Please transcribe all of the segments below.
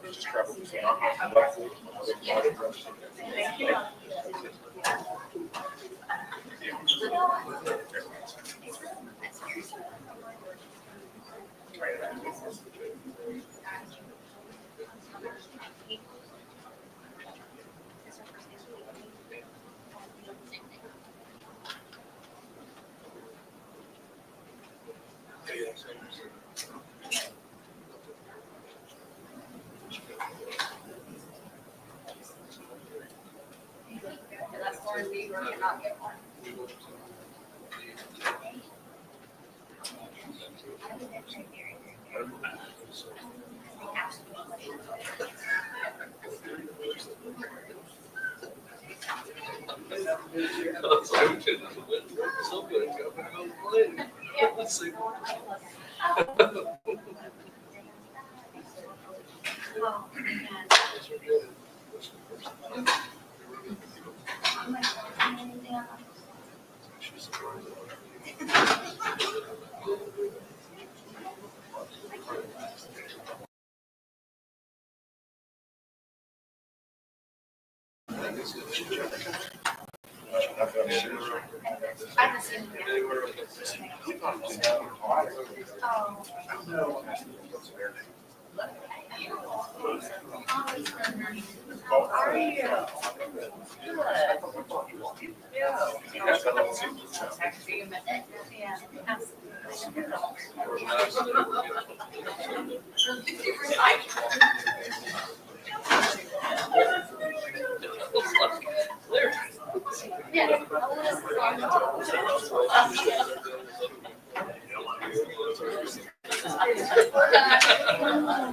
Just travel. Cannot get one. Let's see.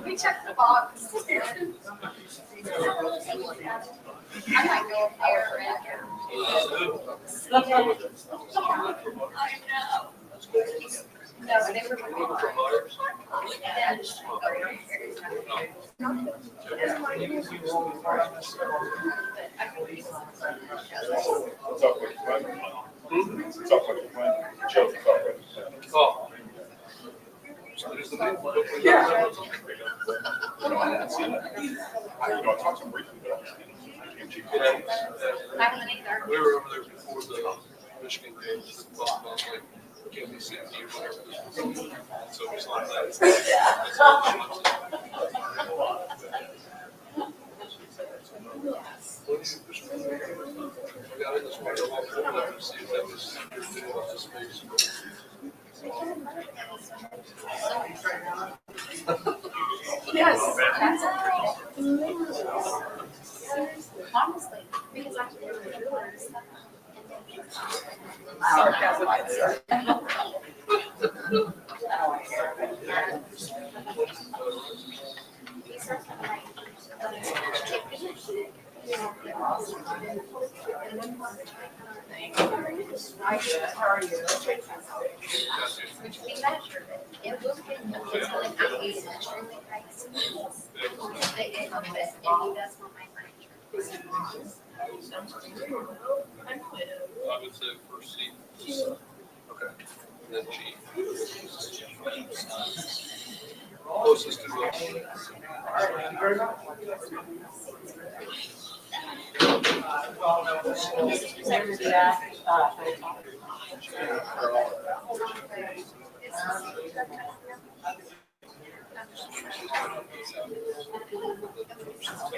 We checked the box. I might go up there and. I know. No, they were. Yeah. I talked to him briefly, but We were over there before the Michigan game, just talked about like, can we see you, whatever. So it was like that. I got in this way to walk over there to see if that was the space. Yes, that's honestly, because I feel the jewelers. Which we measured it. It was good. It's really not easy. It's really nice. They did my best, and he does want my furniture. I would say first seat. Okay. And then G. Closest to us. Thank you very much.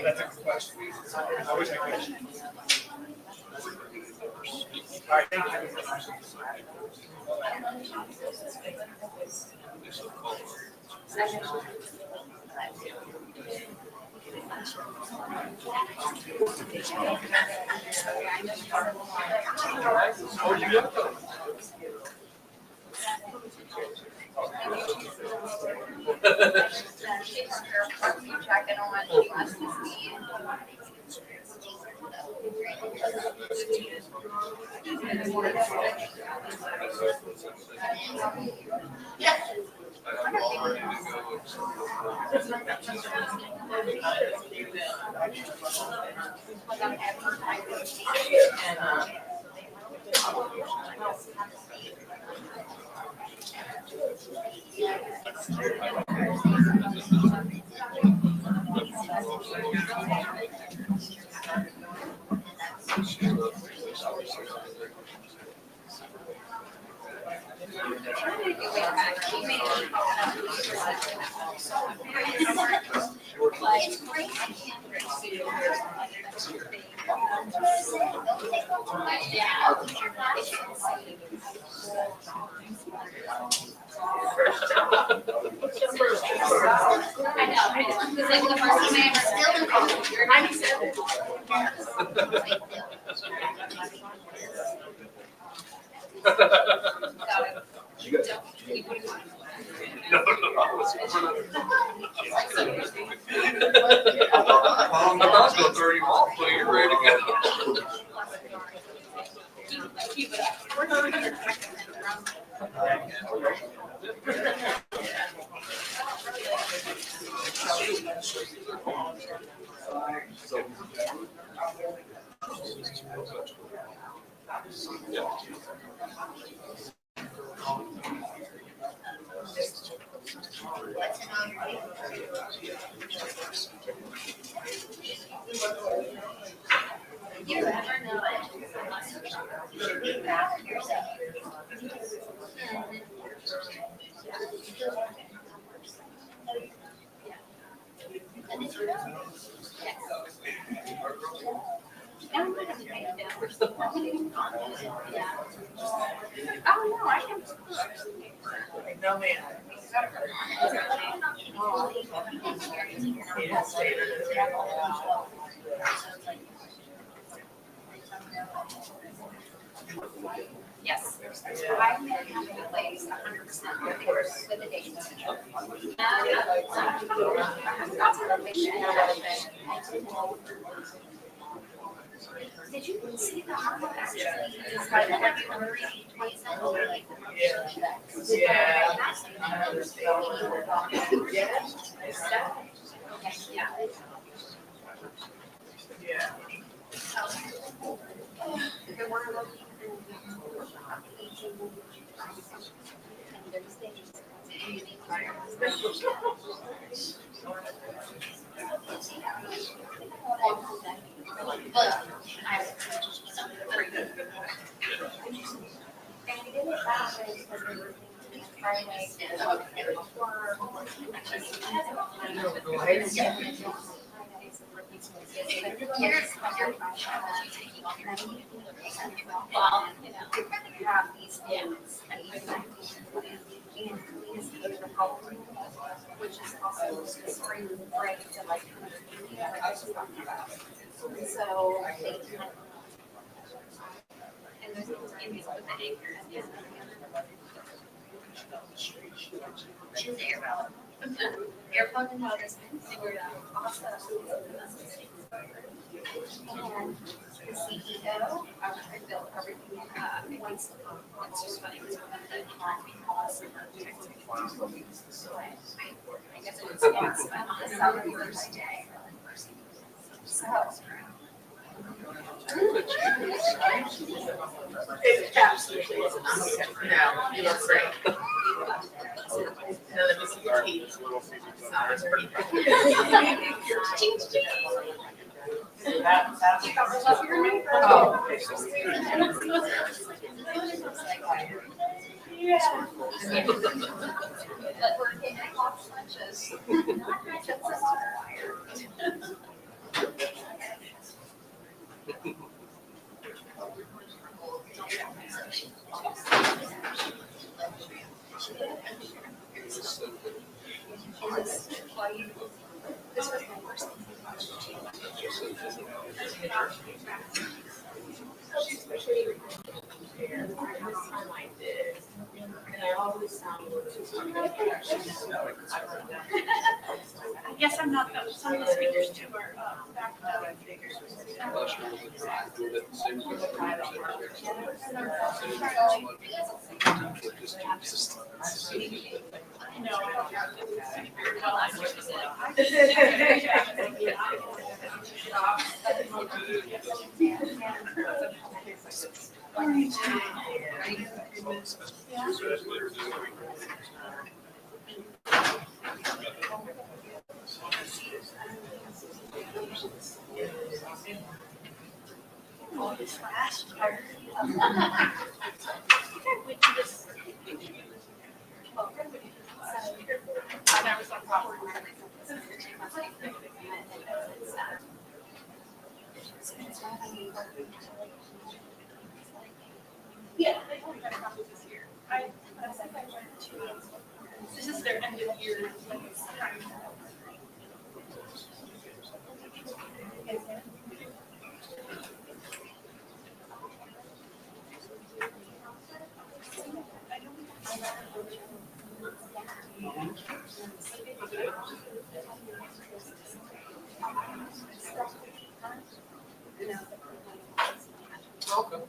That's a good question. Always a question. All right, thank you. Jacket on, she wants to see it. Yeah. It's crazy. I know, it's like the first time I ever still in college. You're 97. I'm about to go 30 miles, so you're ready to go. You never know it. Oh, no, I can. No, man. Yes. I'm going to have a place 100% with the date. Did you see the article actually? It's like every 20 cents. Yeah. Yeah. There were well, you have these things and which is also spring break to like so they and there's things with the anchors. Airplane and notice they were also and the CEO built everything once just funny I guess it was on the Southern Thursday. So It absolutely is. No, you look great. None of us can eat. It's not as pretty. but we're getting hot lunches. This was my first thing. I did. And I always sound. I guess I'm not, some of the speakers too are back up. Last year, we did it the same No, I don't have to. Well, I was all this last part. I never Yeah, they only got a couple this year. I think I went to, this is their end of year. Okay.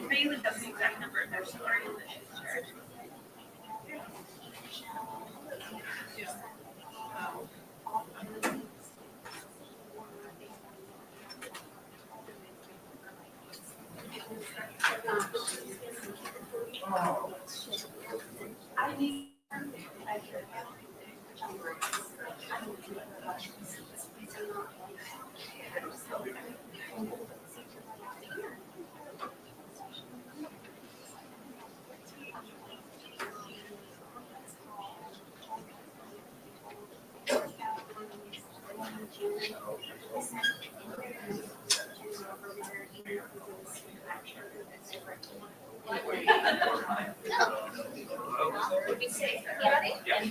Bailey does the exact number of their story that she's shared. Would be safe, yeah.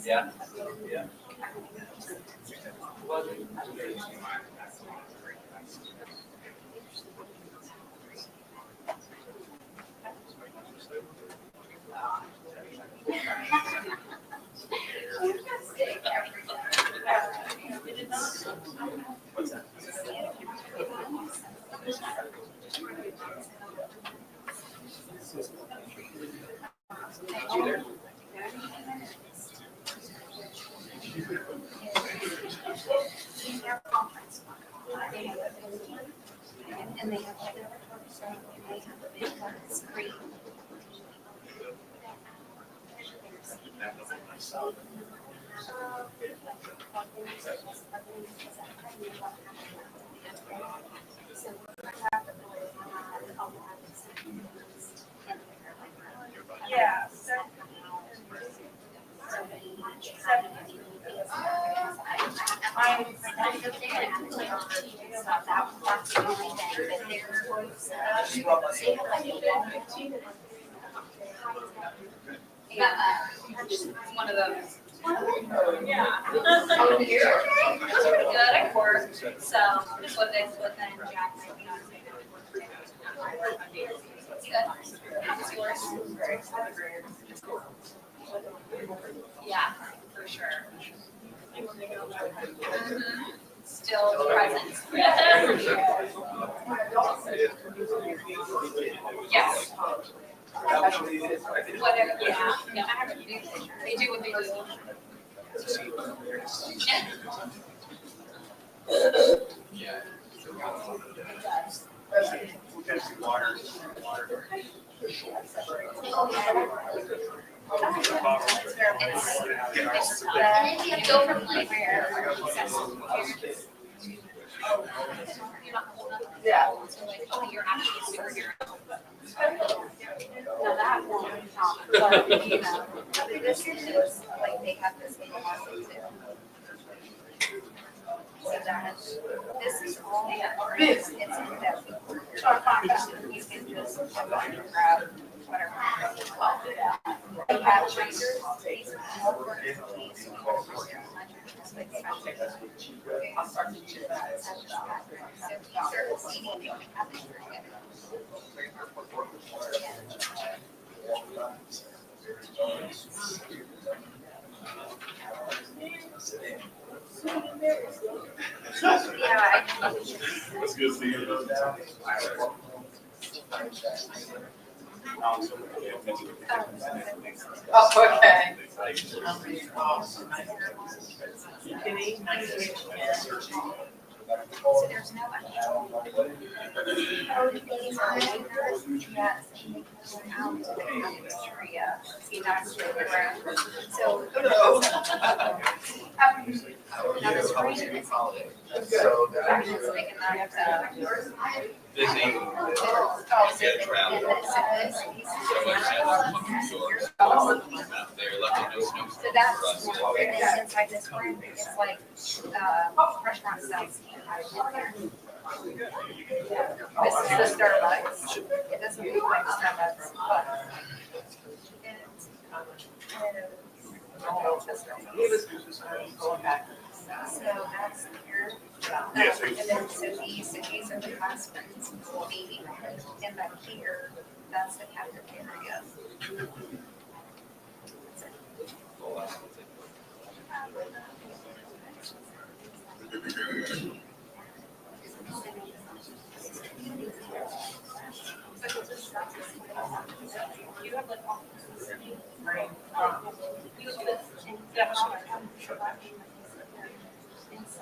Yeah, yeah. What's that? You there? And they have like, so they have the big ones, great. Yeah, so. One of those. Yeah. Good at work, so what they put then Jack might be on. It's good. It's yours. Yeah, for sure. Mhm. Still present. Yes. Whether, yeah, no, they do what they do. And if you go from like where Yeah. so like, oh, you're actually a superhero. No, that won't count, but, you know. This is like they have this little muscle too. So that is, this is all, it's in that. You can just grab whatever. They have tracers, these are all work, these are I'll start to check that. So these are seating, they have it together. Yeah, Let's go see you. Oh, okay. so there's no one. Yes, and they come out to the cafeteria, see that's where we're at. So. Now this rain is. I'm just thinking that, Busy. oh, so Get travel. and this, Out there, let me know snow. so that's, and then inside this room, it's like, restaurant styles. This is the Starbucks. It doesn't look like Starbucks, but. So that's here. Yes. And then so these are the classrooms, meeting, and then here, that's the cafeteria. You have like offices. You have this, and that's not and so.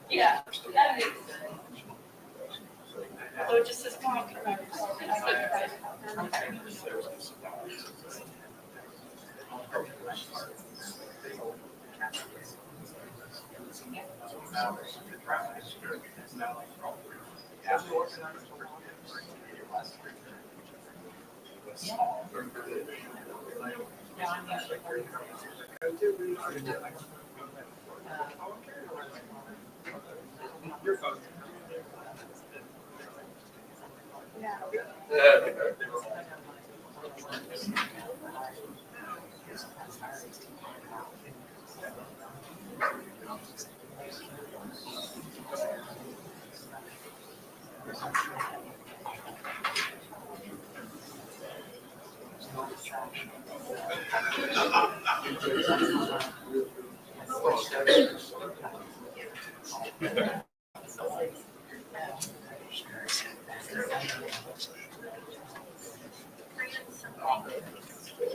Yeah. That makes sense. So it just says mom, and I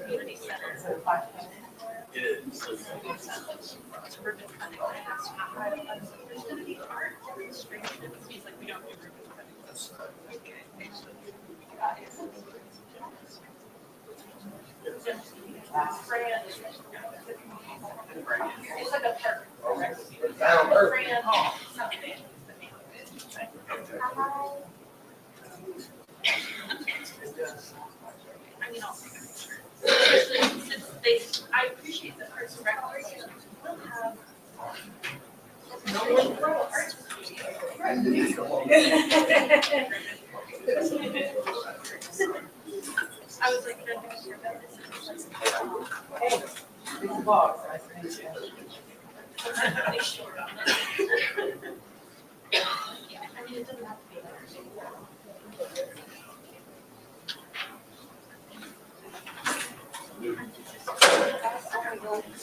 community center. There's gonna be art demonstration. He's like, we don't do ribbon cutting. It's like a park. Fran, something. I mean, especially since they, I appreciate the arts and recreation. We'll have. I was like, can I think about this? Hey, these logs, I think. They short on it. Yeah, I mean, it doesn't have to be. I don't think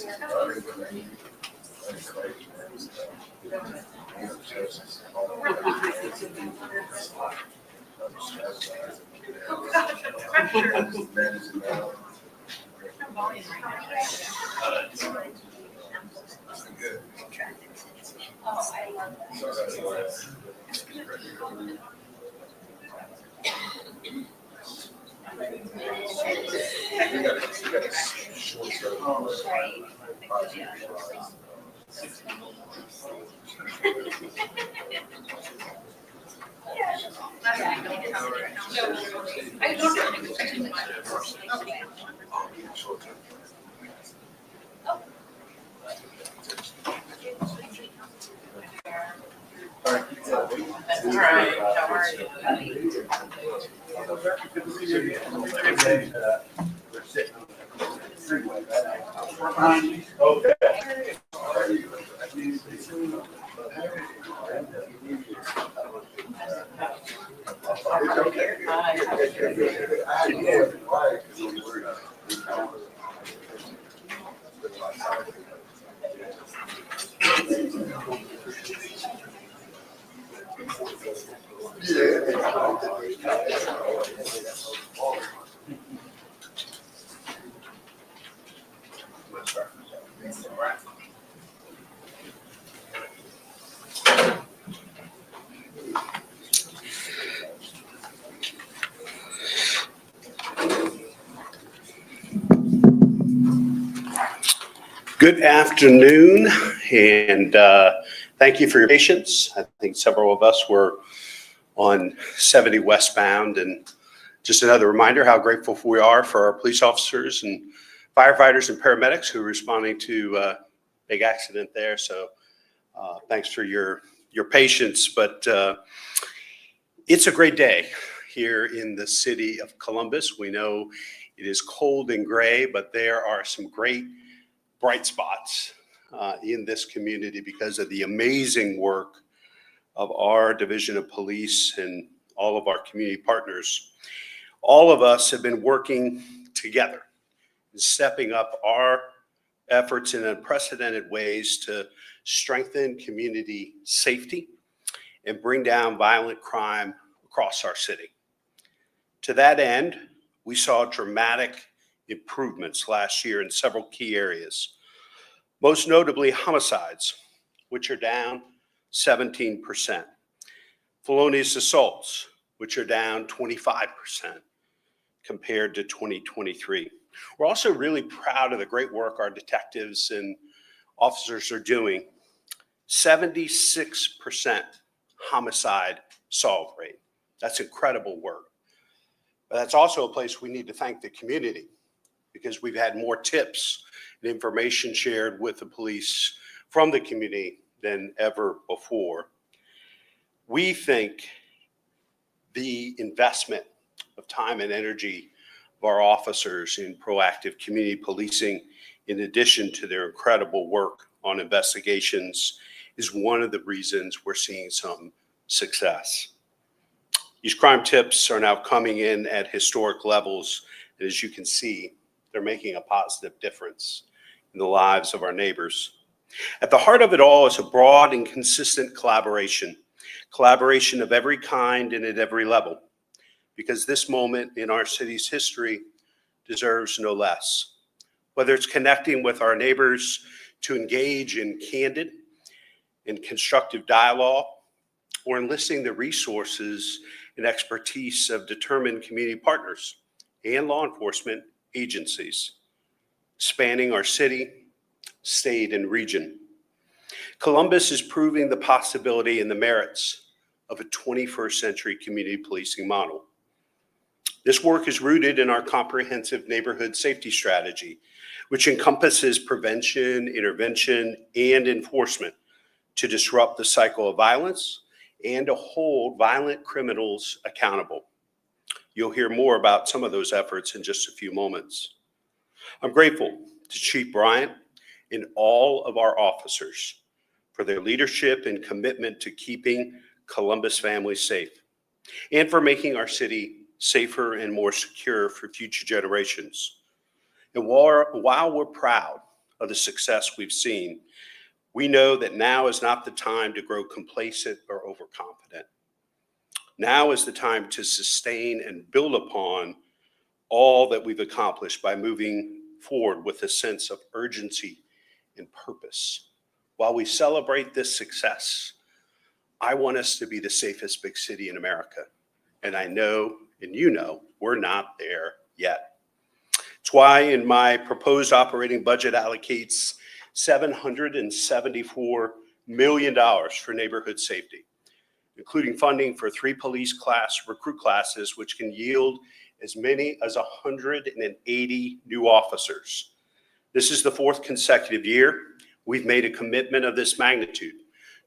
That's all right, how are you? Okay. Good afternoon, and thank you for your patience. I think several of us were on 70 westbound, and just another reminder how grateful we are for our police officers and firefighters and paramedics who are responding to a big accident there. So thanks for your patience, but it's a great day here in the city of Columbus. We know it is cold and gray, but there are some great bright spots in this community because of the amazing work of our Division of Police and all of our community partners. All of us have been working together and stepping up our efforts in unprecedented ways to strengthen community safety and bring down violent crime across our city. To that end, we saw dramatic improvements last year in several key areas, most notably homicides, which are down 17%, felonious assaults, which are down 25% compared to 2023. We're also really proud of the great work our detectives and officers are doing. 76% homicide solve rate. That's incredible work. But that's also a place we need to thank the community, because we've had more tips and information shared with the police from the community than ever before. We think the investment of time and energy of our officers in proactive community policing, in addition to their incredible work on investigations, is one of the reasons we're seeing some success. These crime tips are now coming in at historic levels, and as you can see, they're making a positive difference in the lives of our neighbors. At the heart of it all is a broad and consistent collaboration of every kind and at every level, because this moment in our city's history deserves no less. Whether it's connecting with our neighbors to engage in candid and constructive dialogue, or enlisting the resources and expertise of determined community partners and law enforcement agencies spanning our city, state, and region. Columbus is proving the possibility and the merits of a 21st century community policing model. This work is rooted in our comprehensive neighborhood safety strategy, which encompasses prevention, intervention, and enforcement to disrupt the cycle of violence and to hold violent criminals accountable. You'll hear more about some of those efforts in just a few moments. I'm grateful to Chief Bryant and all of our officers for their leadership and commitment to keeping Columbus families safe and for making our city safer and more secure for future generations. And while we're proud of the success we've seen, we know that now is not the time to grow complacent or overconfident. Now is the time to sustain and build upon all that we've accomplished by moving forward with a sense of urgency and purpose. While we celebrate this success, I want us to be the safest big city in America. And I know, and you know, we're not there yet. It's why in my proposed operating budget allocates $774 million for neighborhood safety, including funding for 3 police class recruit classes, which can yield as many as 180 new officers. This is the 4th consecutive year we've made a commitment of this magnitude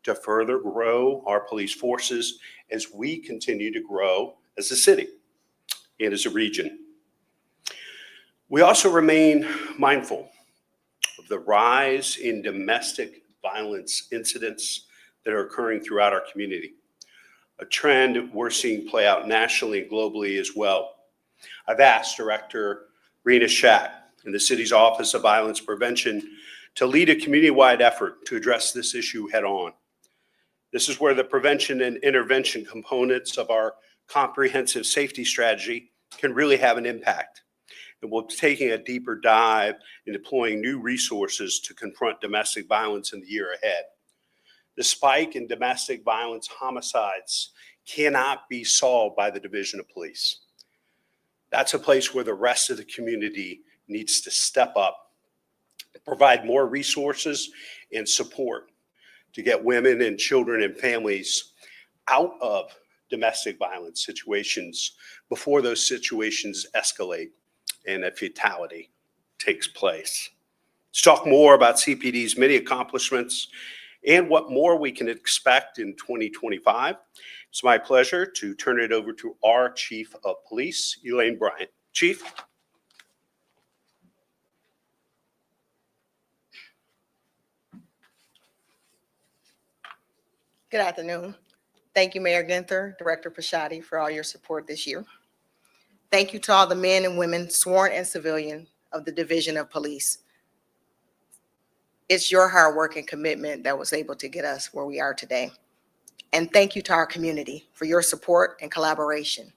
to further grow our police forces as we continue to grow as a city and as a region. We also remain mindful of the rise in domestic violence incidents that are occurring throughout our community, a trend we're seeing play out nationally and globally as well. I've asked Director Rena Schack in the city's Office of Violence Prevention to lead a community-wide effort to address this issue head-on. This is where the prevention and intervention components of our comprehensive safety strategy can really have an impact. And we're taking a deeper dive in deploying new resources to confront domestic violence in the year ahead. The spike in domestic violence homicides cannot be solved by the Division of Police. That's a place where the rest of the community needs to step up, provide more resources and support to get women and children and families out of domestic violence situations before those situations escalate and a fatality takes place. Let's talk more about CPD's many accomplishments and what more we can expect in 2025. It's my pleasure to turn it over to our Chief of Police, Elaine Bryant. Chief. Good afternoon. Thank you, Mayor Ginther, Director Pashadi, for all your support this year. Thank you to all the men and women, sworn and civilian, of the Division of Police. It's your hard work and commitment that was able to get us where we are today. And thank you to our community for your support and collaboration.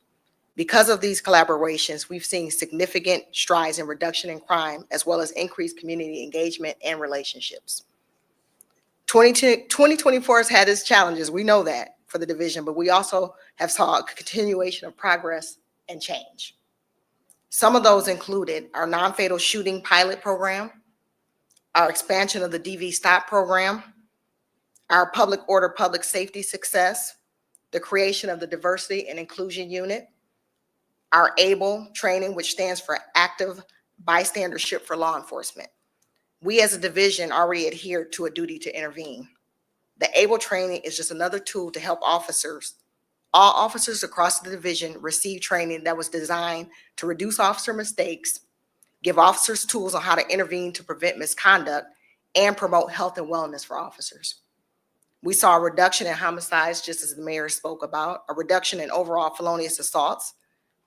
Because of these collaborations, we've seen significant strides in reduction in crime, as well as increased community engagement and relationships. 2024 has had its challenges. We know that for the division, but we also have saw a continuation of progress and change. Some of those included our non-fatal shooting pilot program, our expansion of the DV Stop program, our public order, public safety success, the creation of the Diversity and Inclusion Unit, our ABLE training, which stands for Active Bystandership for Law Enforcement. We as a division already adhere to a duty to intervene. The ABLE training is just another tool to help officers. All officers across the division receive training that was designed to reduce officer mistakes, give officers tools on how to intervene to prevent misconduct, and promote health and wellness for officers. We saw a reduction in homicides, just as the mayor spoke about, a reduction in overall felonious assaults.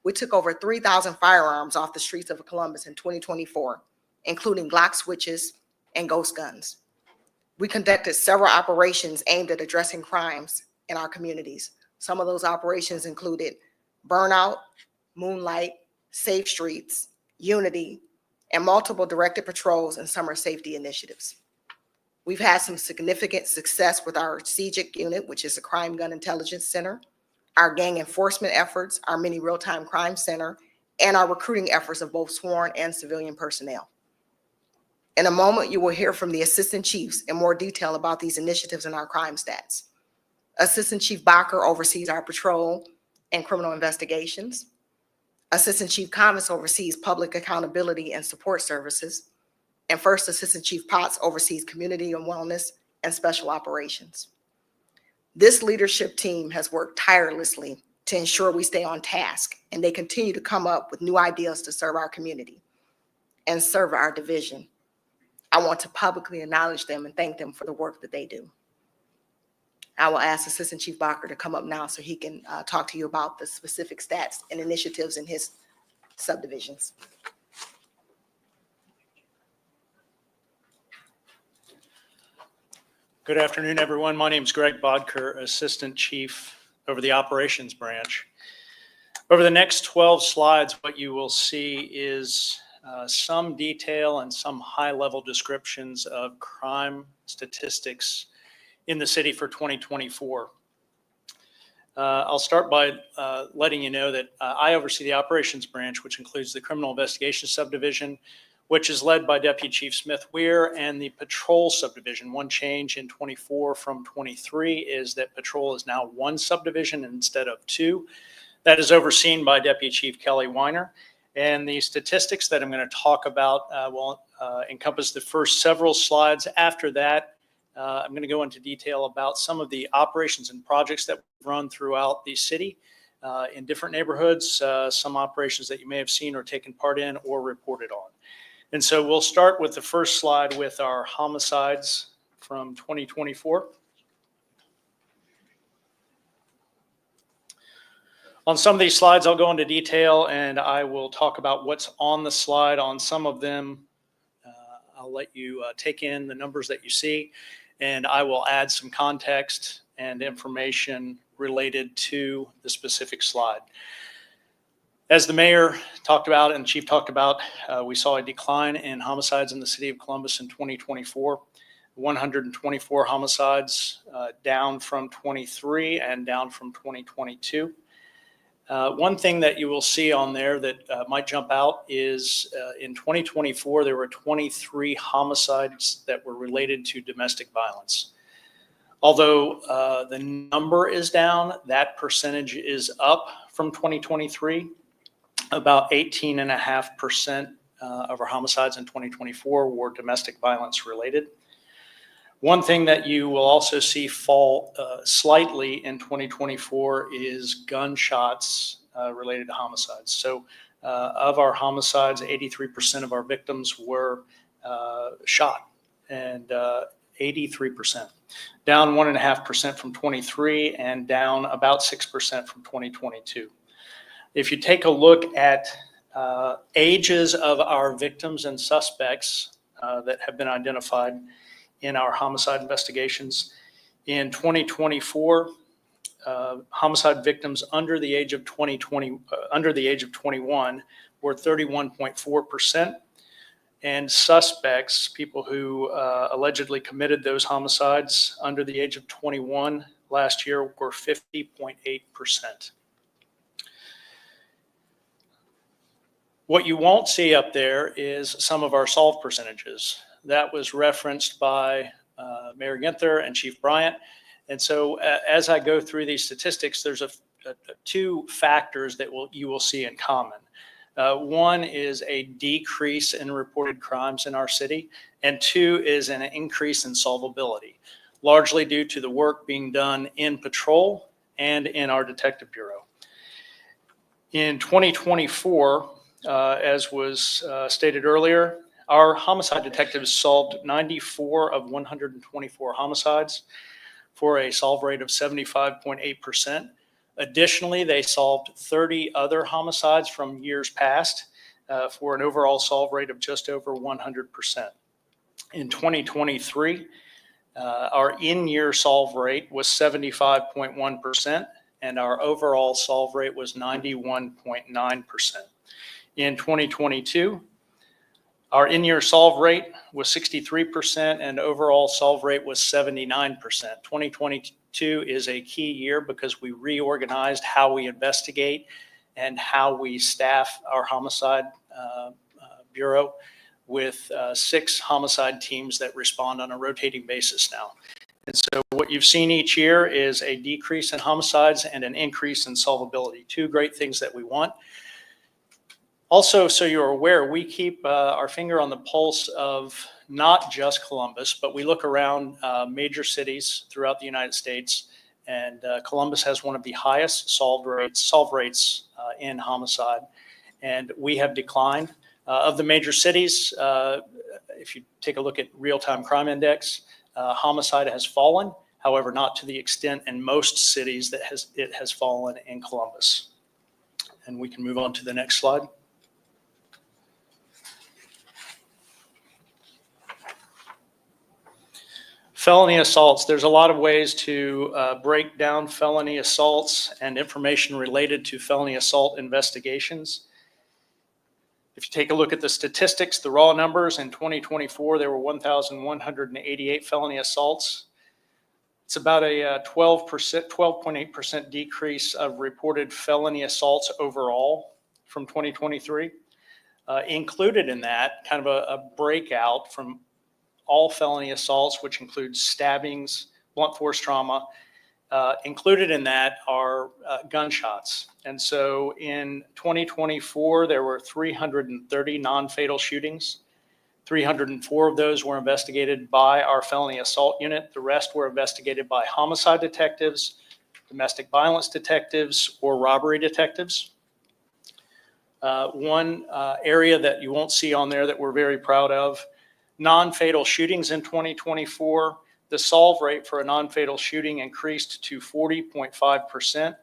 We took over 3,000 firearms off the streets of Columbus in 2024, including Glock switches and ghost guns. We conducted several operations aimed at addressing crimes in our communities. Some of those operations included Burnout, Moonlight, Safe Streets, Unity, and multiple directed patrols and summer safety initiatives. We've had some significant success with our CGIC unit, which is a Crime Gun Intelligence Center, our gang enforcement efforts, our mini real-time crime center, and our recruiting efforts of both sworn and civilian personnel. In a moment, you will hear from the assistant chiefs in more detail about these initiatives and our crime stats. Assistant Chief Bacher oversees our patrol and criminal investigations. Assistant Chief Thomas oversees public accountability and support services. And First Assistant Chief Potts oversees community and wellness and special operations. This leadership team has worked tirelessly to ensure we stay on task, and they continue to come up with new ideas to serve our community and serve our division. I want to publicly acknowledge them and thank them for the work that they do. I will ask Assistant Chief Bacher to come up now so he can talk to you about the specific stats and initiatives in his subdivisions. Good afternoon, everyone. My name is Greg Bodker, Assistant Chief over the Operations Branch. Over the next 12 slides, what you will see is some detail and some high-level descriptions of crime statistics in the city for 2024. I'll start by letting you know that I oversee the Operations Branch, which includes the Criminal Investigation Subdivision, which is led by Deputy Chief Smith Weir, and the Patrol Subdivision. One change in 24 from 23 is that Patrol is now one subdivision instead of two. That is overseen by Deputy Chief Kelly Weiner. And the statistics that I'm going to talk about will encompass the first several slides. After that, I'm going to go into detail about some of the operations and projects that we've run throughout the city in different neighborhoods, some operations that you may have seen or taken part in or reported on. And so we'll start with the first slide with our homicides from 2024. On some of these slides, I'll go into detail and I will talk about what's on the slide. On some of them, I'll let you take in the numbers that you see, and I will add some context and information related to the specific slide. As the mayor talked about and the chief talked about, we saw a decline in homicides in the city of Columbus in 2024. 124 homicides, down from 23 and down from 2022. One thing that you will see on there that might jump out is in 2024, there were 23 homicides that were related to domestic violence. Although the number is down, that percentage is up from 2023. About 18.5% of our homicides in 2024 were domestic violence related. One thing that you will also see fall slightly in 2024 is gunshots related to homicides. So of our homicides, 83% of our victims were shot, and 83%. Down 1.5% from 23 and down about 6% from 2022. If you take a look at ages of our victims and suspects that have been identified in our homicide investigations, in 2024, homicide victims under the age of 21 were 31.4%, and suspects, people who allegedly committed those homicides under the age of 21 last year, were 50.8%. What you won't see up there is some of our solved percentages. That was referenced by Mayor Ginther and Chief Bryant. And so as I go through these statistics, there's two factors that you will see in common. One is a decrease in reported crimes in our city, and two is an increase in solvability, largely due to the work being done in patrol and in our detective bureau. In 2024, as was stated earlier, our homicide detectives solved 94 of 124 homicides for a solve rate of 75.8%. Additionally, they solved 30 other homicides from years past for an overall solve rate of just over 100%. In 2023, our in-year solve rate was 75.1%, and our overall solve rate was 91.9%. In 2022, our in-year solve rate was 63% and overall solve rate was 79%. 2022 is a key year because we reorganized how we investigate and how we staff our homicide bureau with 6 homicide teams that respond on a rotating basis now. And so what you've seen each year is a decrease in homicides and an increase in solvability, two great things that we want. Also, so you're aware, we keep our finger on the pulse of not just Columbus, but we look around major cities throughout the United States, and Columbus has one of the highest solve rates in homicide, and we have declined. Of the major cities, if you take a look at real-time crime index, homicide has fallen, however, not to the extent in most cities that it has fallen in Columbus. And we can move on to the next slide. Felony assaults. There's a lot of ways to break down felony assaults and information related to felony assault investigations. If you take a look at the statistics, the raw numbers in 2024, there were 1,188 felony assaults. It's about a 12.8% decrease of reported felony assaults overall from 2023. Included in that, kind of a breakout from all felony assaults, which includes stabbings, blunt force trauma. Included in that are gunshots. And so in 2024, there were 330 non-fatal shootings. 304 of those were investigated by our felony assault unit. The rest were investigated by homicide detectives, domestic violence detectives, or robbery detectives. One area that you won't see on there that we're very proud of, non-fatal shootings in 2024, the solve rate for a non-fatal shooting increased to 40.5%,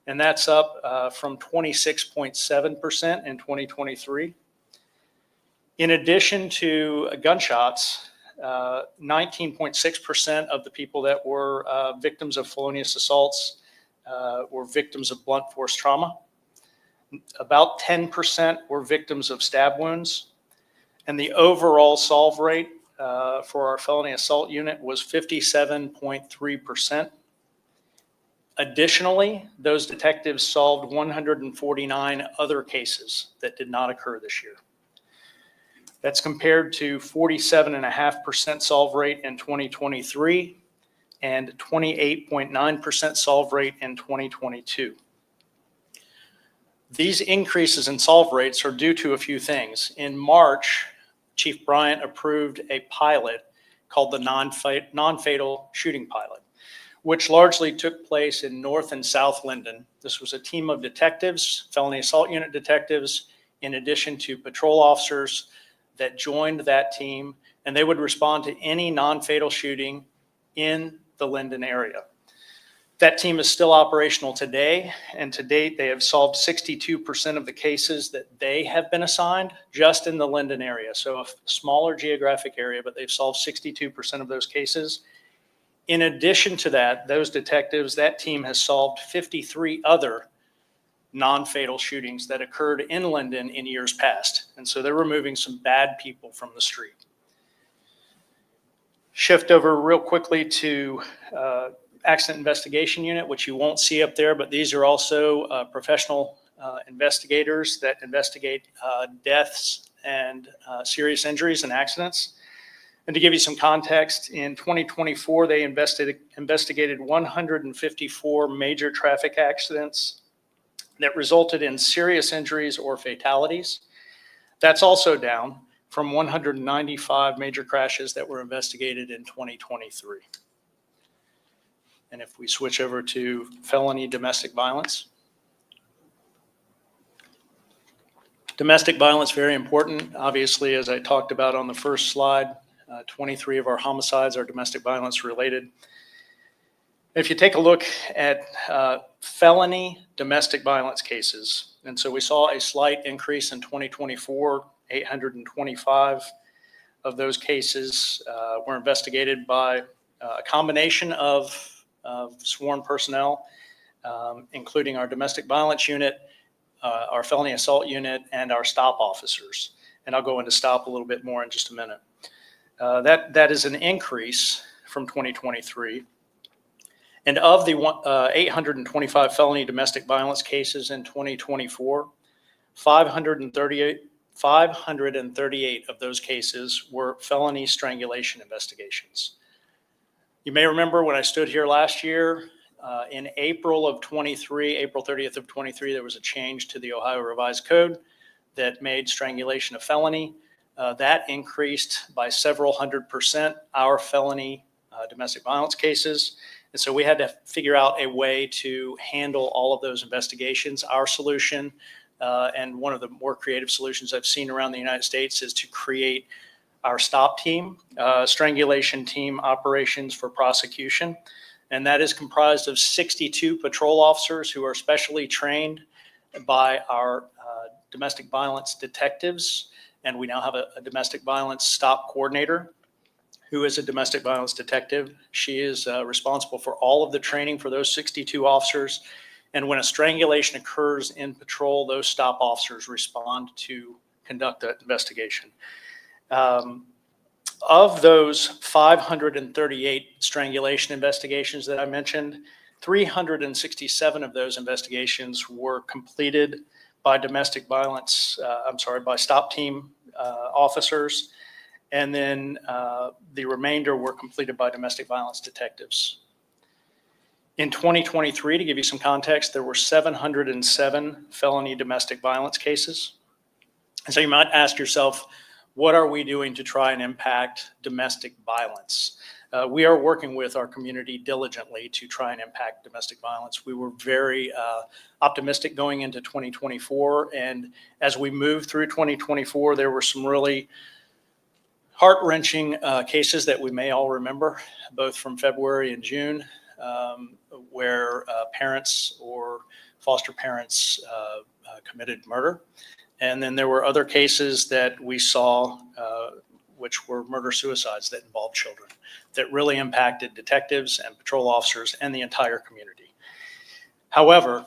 and that's up from 26.7% in 2023. In addition to gunshots, 19.6% of the people that were victims of felonious assaults were victims of blunt force trauma. About 10% were victims of stab wounds. And the overall solve rate for our felony assault unit was 57.3%. Additionally, those detectives solved 149 other cases that did not occur this year. That's compared to 47.5% solve rate in 2023 and 28.9% solve rate in 2022. These increases in solve rates are due to a few things. In March, Chief Bryant approved a pilot called the non-fatal shooting pilot, which largely took place in North and South Linden. This was a team of detectives, felony assault unit detectives, in addition to patrol officers that joined that team, and they would respond to any non-fatal shooting in the Linden area. That team is still operational today, and to date, they have solved 62% of the cases that they have been assigned just in the Linden area. So a smaller geographic area, but they've solved 62% of those cases. In addition to that, those detectives, that team has solved 53 other non-fatal shootings that occurred in Linden in years past. And so they're removing some bad people from the street. Shift over real quickly to Accident Investigation Unit, which you won't see up there, but these are also professional investigators that investigate deaths and serious injuries and accidents. And to give you some context, in 2024, they investigated 154 major traffic accidents that resulted in serious injuries or fatalities. That's also down from 195 major crashes that were investigated in 2023. And if we switch over to felony domestic violence. Domestic violence, very important. Obviously, as I talked about on the first slide, 23 of our homicides are domestic violence related. If you take a look at felony domestic violence cases, and so we saw a slight increase in 2024, 825 of those cases were investigated by a combination of sworn personnel, including our domestic violence unit, our felony assault unit, and our stop officers. And I'll go into stop a little bit more in just a minute. That is an increase from 2023. And of the 825 felony domestic violence cases in 2024, 538 of those cases were felony strangulation investigations. You may remember when I stood here last year, in April of 23, April 30th of 23, there was a change to the Ohio Revised Code that made strangulation a felony. That increased by several 100% our felony domestic violence cases. And so we had to figure out a way to handle all of those investigations. Our solution, and one of the more creative solutions I've seen around the United States, is to create our stop team, strangulation team operations for prosecution. And that is comprised of 62 patrol officers who are specially trained by our domestic violence detectives. And we now have a domestic violence stop coordinator who is a domestic violence detective. She is responsible for all of the training for those 62 officers. And when a strangulation occurs in patrol, those stop officers respond to conduct that investigation. Of those 538 strangulation investigations that I mentioned, 367 of those investigations were completed by domestic violence, by stop team officers. And then the remainder were completed by domestic violence detectives. In 2023, to give you some context, there were 707 felony domestic violence cases. And so you might ask yourself, what are we doing to try and impact domestic violence? We are working with our community diligently to try and impact domestic violence. We were very optimistic going into 2024. And as we moved through 2024, there were some really heart-wrenching cases that we may all remember, both from February and June, where parents or foster parents committed murder. And then there were other cases that we saw, which were murder-suicides that involved children, that really impacted detectives and patrol officers and the entire community. However,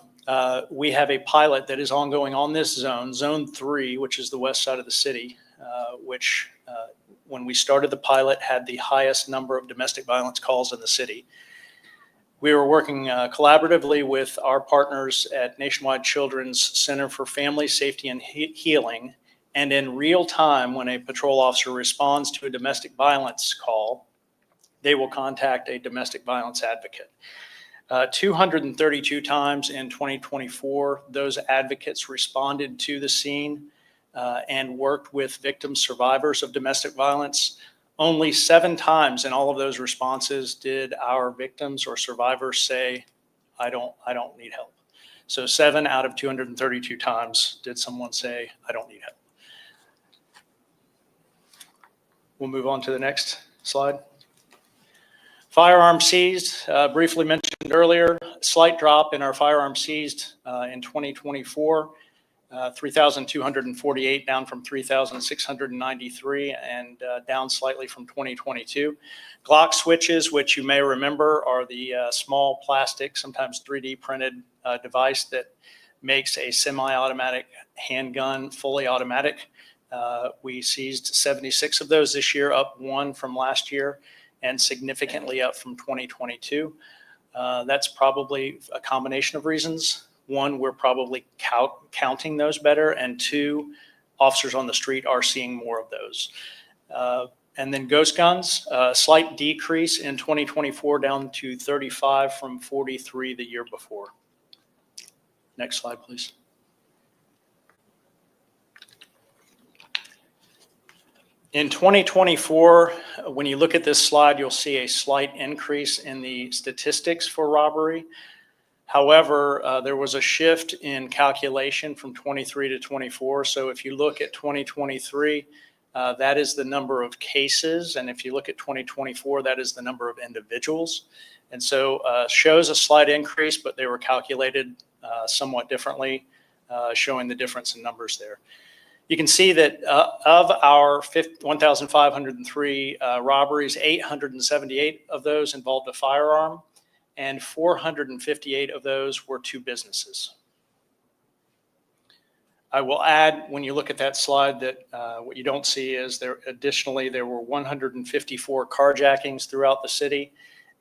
we have a pilot that is ongoing on this zone, Zone 3, which is the west side of the city, which when we started the pilot had the highest number of domestic violence calls in the city. We were working collaboratively with our partners at Nationwide Children's Center for Family Safety and Healing. And in real time, when a patrol officer responds to a domestic violence call, they will contact a domestic violence advocate. 232 times in 2024, those advocates responded to the scene and worked with victim survivors of domestic violence. Only 7 times in all of those responses did our victims or survivors say, I don't need help. So 7 out of 232 times did someone say, I don't need help. We'll move on to the next slide. Firearms seized, briefly mentioned earlier, slight drop in our firearms seized in 2024. 3,248 down from 3,693 and down slightly from 2022. Glock switches, which you may remember are the small plastic, sometimes 3D printed device that makes a semi-automatic handgun fully automatic. We seized 76 of those this year, up 1 from last year and significantly up from 2022. That's probably a combination of reasons. 1, we're probably counting those better, and 2, officers on the street are seeing more of those. And then ghost guns, a slight decrease in 2024 down to 35 from 43 the year before. Next slide, please. In 2024, when you look at this slide, you'll see a slight increase in the statistics for robbery. However, there was a shift in calculation from 23 to 24. So if you look at 2023, that is the number of cases. And if you look at 2024, that is the number of individuals. And so shows a slight increase, but they were calculated somewhat differently, showing the difference in numbers there. You can see that of our 1,503 robberies, 878 of those involved a firearm, and 458 of those were to businesses. I will add, when you look at that slide, that what you don't see is there were 154 carjackings throughout the city,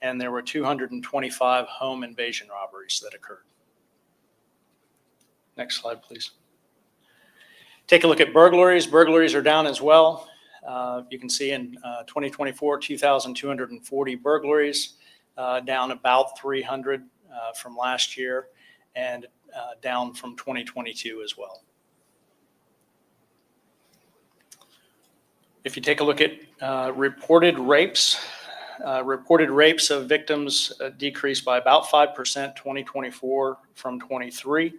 and there were 225 home invasion robberies that occurred. Next slide, please. Take a look at burglaries. Burglaries are down as well. You can see in 2024, 2,240 burglaries, down about 300 from last year, and down from 2022 as well. If you take a look at reported rapes of victims decreased by about 5% 2024 from 23.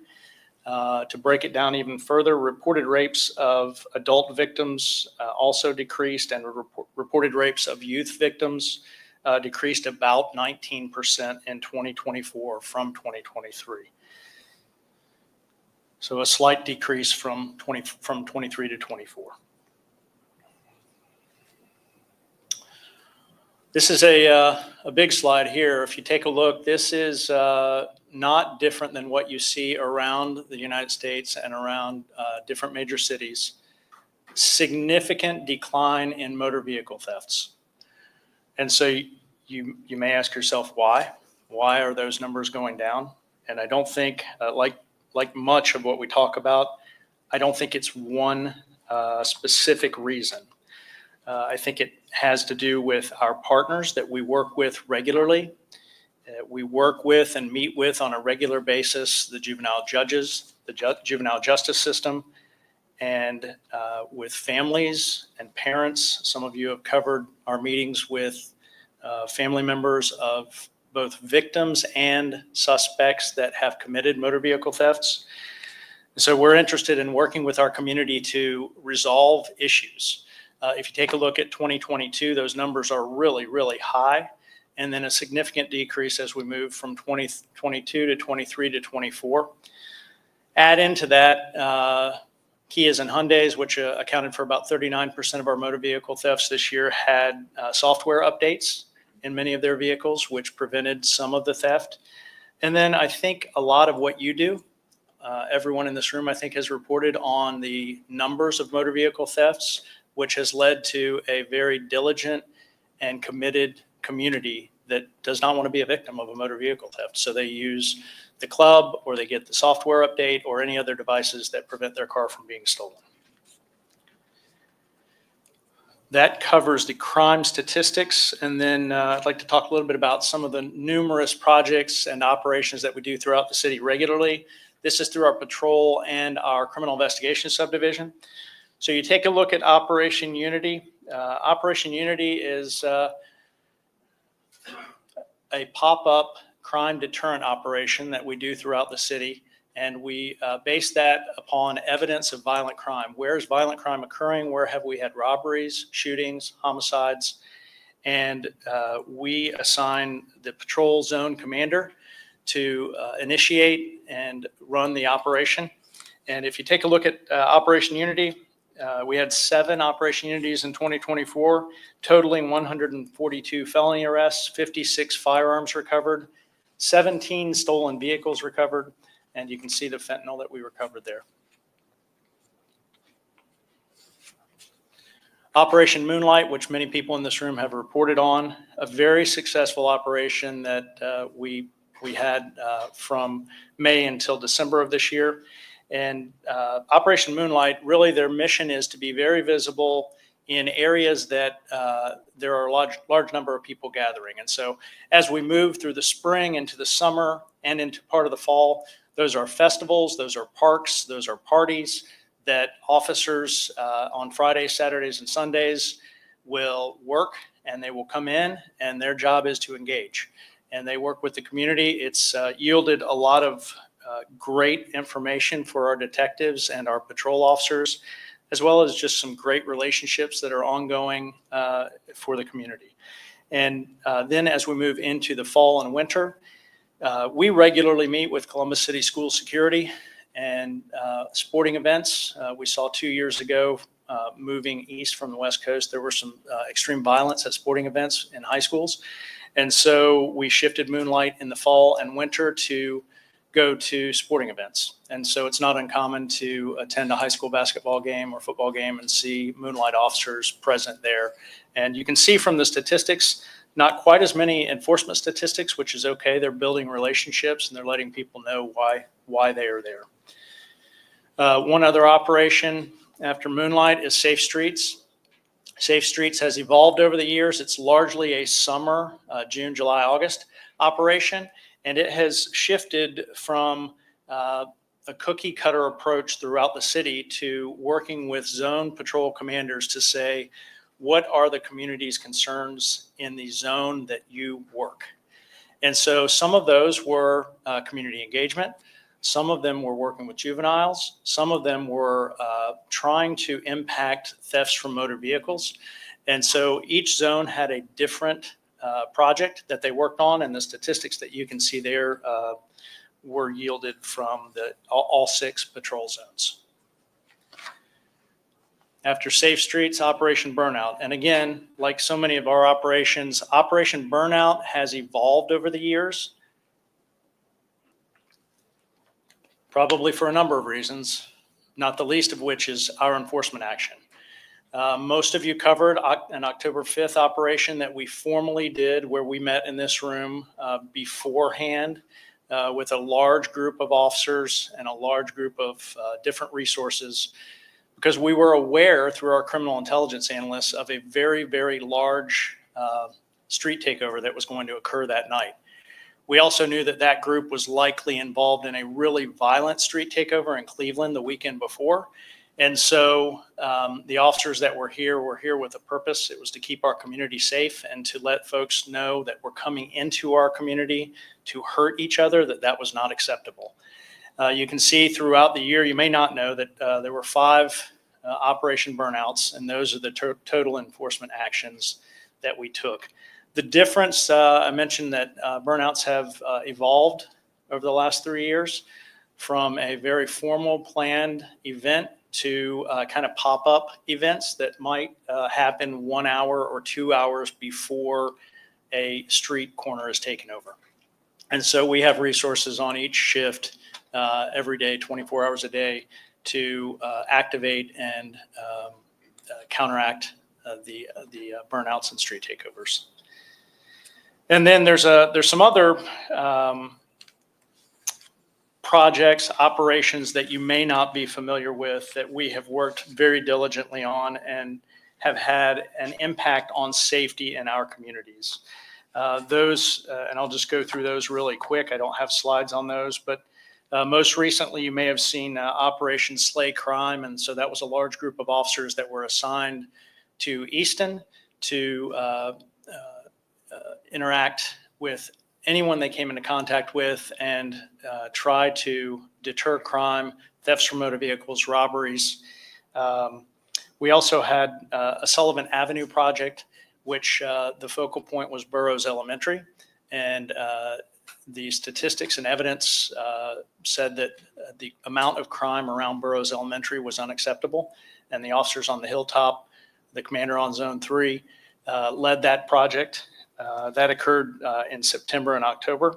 To break it down even further, reported rapes of adult victims also decreased, and reported rapes of youth victims decreased about 19% in 2024 from 2023. So a slight decrease from 23 to 24. This is a big slide here. If you take a look, this is not different than what you see around the United States and around different major cities. Significant decline in motor vehicle thefts. And so you may ask yourself, why? Why are those numbers going down? And I don't think, like much of what we talk about, I don't think it's one specific reason. I think it has to do with our partners that we work with regularly. We work with and meet with on a regular basis the juvenile judges, the juvenile justice system, and with families and parents. Some of you have covered our meetings with family members of both victims and suspects that have committed motor vehicle thefts. So we're interested in working with our community to resolve issues. If you take a look at 2022, those numbers are really, really high. and then a significant decrease as we move from 2022 to 23 to 24. Add into that Kias and Hyundais, which accounted for about 39% of our motor vehicle thefts this year, had software updates in many of their vehicles, which prevented some of the theft. And then I think a lot of what you do, everyone in this room, I think, has reported on the numbers of motor vehicle thefts, which has led to a very diligent and committed community that does not want to be a victim of a motor vehicle theft. So they use the club, or they get the software update, or any other devices that prevent their car from being stolen. That covers the crime statistics. And then I'd like to talk a little bit about some of the numerous projects and operations that we do throughout the city regularly. This is through our patrol and our criminal investigation subdivision. So you take a look at Operation Unity. Operation Unity is a pop-up crime deterrent operation that we do throughout the city. And we base that upon evidence of violent crime. Where is violent crime occurring? Where have we had robberies, shootings, homicides? And we assign the patrol zone commander to initiate and run the operation. And if you take a look at Operation Unity, we had 7 Operation Unities in 2024, totaling 142 felony arrests, 56 firearms recovered, 17 stolen vehicles recovered, and you can see the fentanyl that we recovered there. Operation Moonlight, which many people in this room have reported on, a very successful operation that we had from May until December of this year. And Operation Moonlight, really their mission is to be very visible in areas that there are a large number of people gathering. And so as we move through the spring into the summer and into part of the fall, those are festivals, those are parks, those are parties that officers on Fridays, Saturdays, and Sundays will work, and they will come in, and their job is to engage. And they work with the community. It's yielded a lot of great information for our detectives and our patrol officers, as well as just some great relationships that are ongoing for the community. And then as we move into the fall and winter, we regularly meet with Columbus City School Security and sporting events. We saw 2 years ago, moving east from the West Coast, there were some extreme violence at sporting events in high schools. And so we shifted Moonlight in the fall and winter to go to sporting events. And so it's not uncommon to attend a high school basketball game or football game and see Moonlight officers present there. And you can see from the statistics, not quite as many enforcement statistics, which is okay. They're building relationships and they're letting people know why they are there. One other operation after Moonlight is Safe Streets. Safe Streets has evolved over the years. It's largely a summer, June, July, August operation. And it has shifted from a cookie cutter approach throughout the city to working with zone patrol commanders to say, what are the community's concerns in the zone that you work? And so some of those were community engagement. Some of them were working with juveniles. Some of them were trying to impact thefts from motor vehicles. And so each zone had a different project that they worked on, and the statistics that you can see there were yielded from all 6 patrol zones. After Safe Streets, Operation Burnout. And again, like so many of our operations, Operation Burnout has evolved over the years, probably for a number of reasons, not the least of which is our enforcement action. Most of you covered an October 5th operation that we formally did where we met in this room beforehand with a large group of officers and a large group of different resources, because we were aware through our criminal intelligence analysts of a very, very large street takeover that was going to occur that night. We also knew that that group was likely involved in a really violent street takeover in Cleveland the weekend before. And so the officers that were here with a purpose. It was to keep our community safe and to let folks know that we're coming into our community to hurt each other, that was not acceptable. You can see throughout the year, you may not know that there were 5 Operation Burnouts, and those are the total enforcement actions that we took. The difference, I mentioned that burnouts have evolved over the last 3 years from a very formal planned event to kind of pop-up events that might happen 1 hour or 2 hours before a street corner is taken over. And so we have resources on each shift every day, 24 hours a day, to activate and counteract the burnouts and street takeovers. And then there's some other projects, operations that you may not be familiar with that we have worked very diligently on and have had an impact on safety in our communities. Those, and I'll just go through those really quick. I don't have slides on those, but most recently you may have seen Operation Slay Crime. And so that was a large group of officers that were assigned to Easton to interact with anyone they came into contact with and try to deter crime, thefts from motor vehicles, robberies. We also had a Sullivan Avenue project, which the focal point was Burroughs Elementary. And the statistics and evidence said that the amount of crime around Burroughs Elementary was unacceptable. And the officers on the hilltop, the commander on Zone 3, led that project. That occurred in September and October.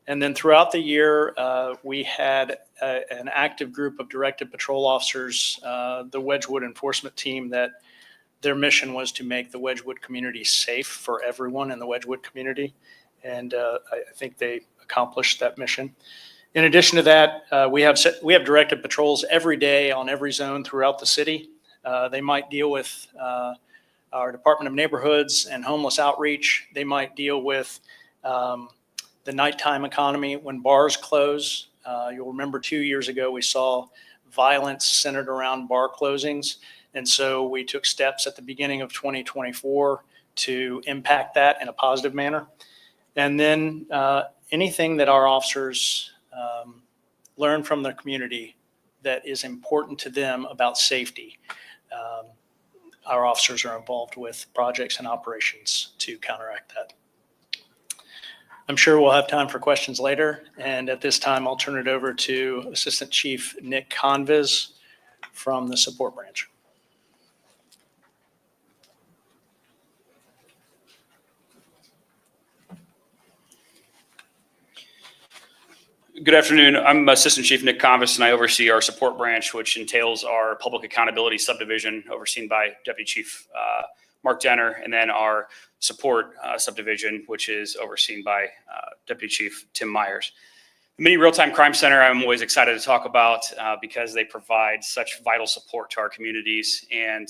And then throughout the year, we had an active group of directed patrol officers, the Wedgwood enforcement team, that their mission was to make the Wedgwood community safe for everyone in the Wedgwood community. And I think they accomplished that mission. In addition to that, we have directed patrols every day on every zone throughout the city. They might deal with our Department of Neighborhoods and homeless outreach. They might deal with the nighttime economy when bars close. You'll remember 2 years ago, we saw violence centered around bar closings. And so we took steps at the beginning of 2024 to impact that in a positive manner. And then anything that our officers learn from their community that is important to them about safety, our officers are involved with projects and operations to counteract that. I'm sure we'll have time for questions later. And at this time, I'll turn it over to Assistant Chief Nick Conviz from the support branch. Good afternoon. I'm Assistant Chief Nick Conviz, and I oversee our support branch, which entails our public accountability subdivision, overseen by Deputy Chief Mark Denner, and then our support subdivision, which is overseen by Deputy Chief Tim Myers. The Mini Real-Time Crime Center, I'm always excited to talk about because they provide such vital support to our communities. And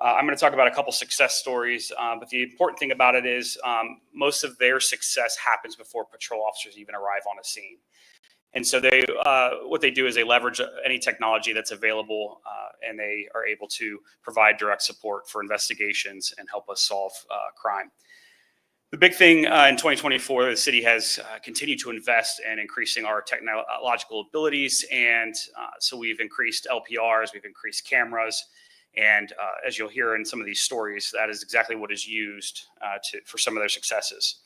I'm going to talk about a couple success stories, but the important thing about it is most of their success happens before patrol officers even arrive on a scene. And so they, what they do is they leverage any technology that's available, and they are able to provide direct support for investigations and help us solve crime. The big thing in 2024, the city has continued to invest in increasing our technological abilities, and so we've increased LPRs, we've increased cameras, and as you'll hear in some of these stories, that is exactly what is used for some of their successes.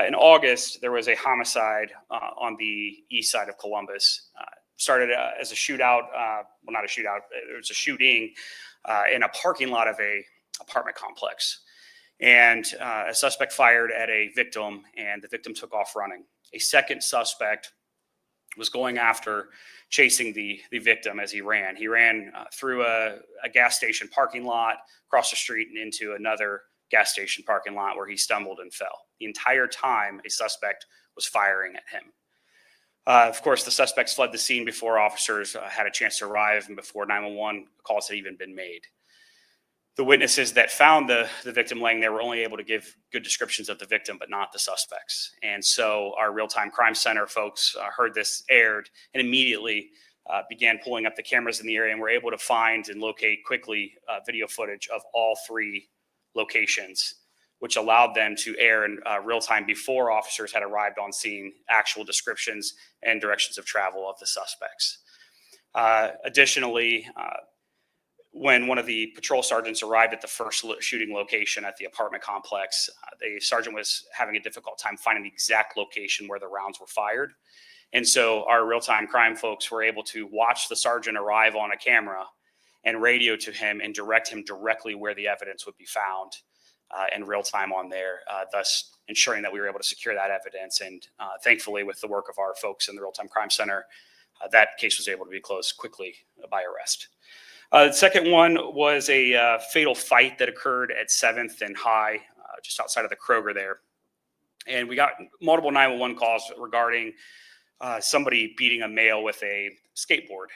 In August, there was a homicide on the east side of Columbus. Started as a shootout, well, not a shootout, it was a shooting in a parking lot of a apartment complex. And a suspect fired at a victim, and the victim took off running. A second suspect was going after, chasing the victim as he ran. He ran through a gas station parking lot, across the street, and into another gas station parking lot where he stumbled and fell. The entire time, a suspect was firing at him. Of course, the suspects fled the scene before officers had a chance to arrive and before 911 calls had even been made. The witnesses that found the victim laying there were only able to give good descriptions of the victim, but not the suspects. And so our real-time crime center folks heard this aired and immediately began pulling up the cameras in the area, and were able to find and locate quickly video footage of all three locations, which allowed them to air in real time before officers had arrived on scene, actual descriptions and directions of travel of the suspects. Additionally, when one of the patrol sergeants arrived at the first shooting location at the apartment complex, the sergeant was having a difficult time finding the exact location where the rounds were fired. And so our real-time crime folks were able to watch the sergeant arrive on a camera and radio to him and direct him directly where the evidence would be found in real time on there, thus ensuring that we were able to secure that evidence. And thankfully, with the work of our folks in the Real-Time Crime Center, that case was able to be closed quickly by arrest. The second one was a fatal fight that occurred at 7th and High, just outside of the Kroger there. And we got multiple 911 calls regarding somebody beating a male with a skateboard.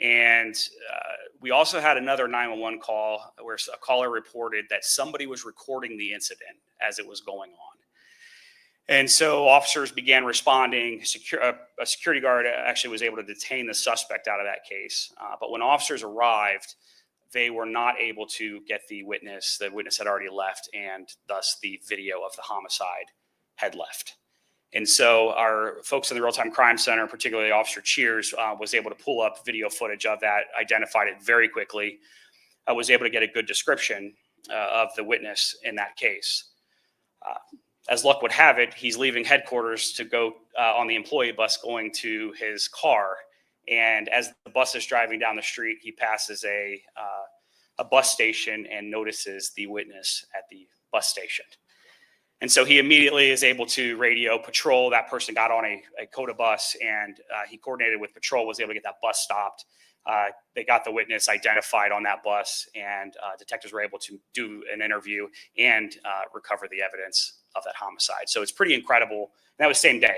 And we also had another 911 call where a caller reported that somebody was recording the incident as it was going on. And so officers began responding. A security guard actually was able to detain the suspect out of that case. But when officers arrived, they were not able to get the witness. The witness had already left, and thus the video of the homicide had left. And so our folks in the Real-Time Crime Center, particularly Officer Cheers, was able to pull up video footage of that, identified it very quickly, was able to get a good description of the witness in that case. As luck would have it, he's leaving headquarters to go on the employee bus going to his car. And as the bus is driving down the street, he passes a bus station and notices the witness at the bus station. And so he immediately is able to radio patrol. That person got on a CODA bus, and he coordinated with patrol, was able to get that bus stopped. They got the witness identified on that bus, and detectives were able to do an interview and recover the evidence of that homicide. So it's pretty incredible. And that was same day.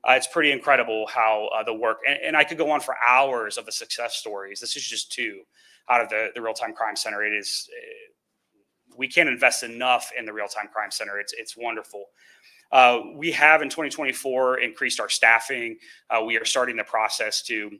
It's pretty incredible how the work, and I could go on for hours of the success stories. This is just two out of the Real-Time Crime Center. It is, we can't invest enough in the Real-Time Crime Center. It's wonderful. We have in 2024 increased our staffing. We are starting the process to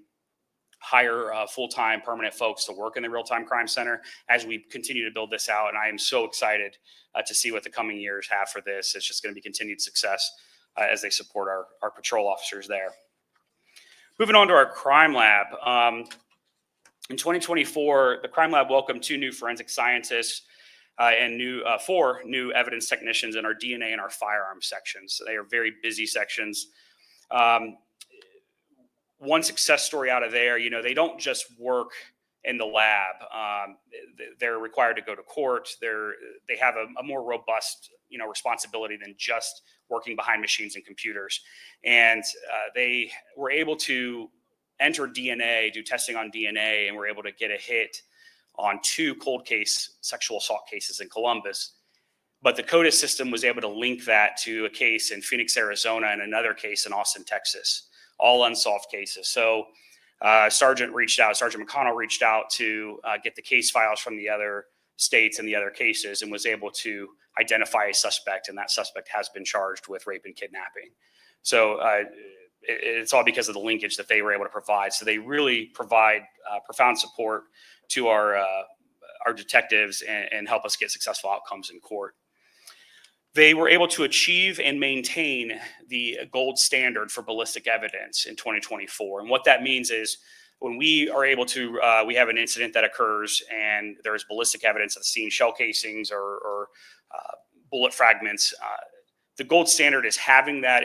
hire full-time permanent folks to work in the Real-Time Crime Center as we continue to build this out. And I am so excited to see what the coming years have for this. It's just going to be continued success as they support our patrol officers there. Moving on to our crime lab. In 2024, the crime lab welcomed 2 new forensic scientists and 4 new evidence technicians in our DNA and our firearms sections. So they are very busy sections. One success story out of there, they don't just work in the lab. They're required to go to court. They have a more robust, responsibility than just working behind machines and computers. And they were able to enter DNA, do testing on DNA, and were able to get a hit on 2 cold case sexual assault cases in Columbus. But the CODIS system was able to link that to a case in Phoenix, Arizona, and another case in Austin, Texas, all unsolved cases. So Sergeant McConnell reached out to get the case files from the other states and the other cases, and was able to identify a suspect, and that suspect has been charged with rape and kidnapping. So it's all because of the linkage that they were able to provide. So they really provide profound support to our detectives and help us get successful outcomes in court. They were able to achieve and maintain the gold standard for ballistic evidence in 2024. And what that means is when we are able to, we have an incident that occurs and there's ballistic evidence of the scene, shell casings or bullet fragments, the gold standard is having that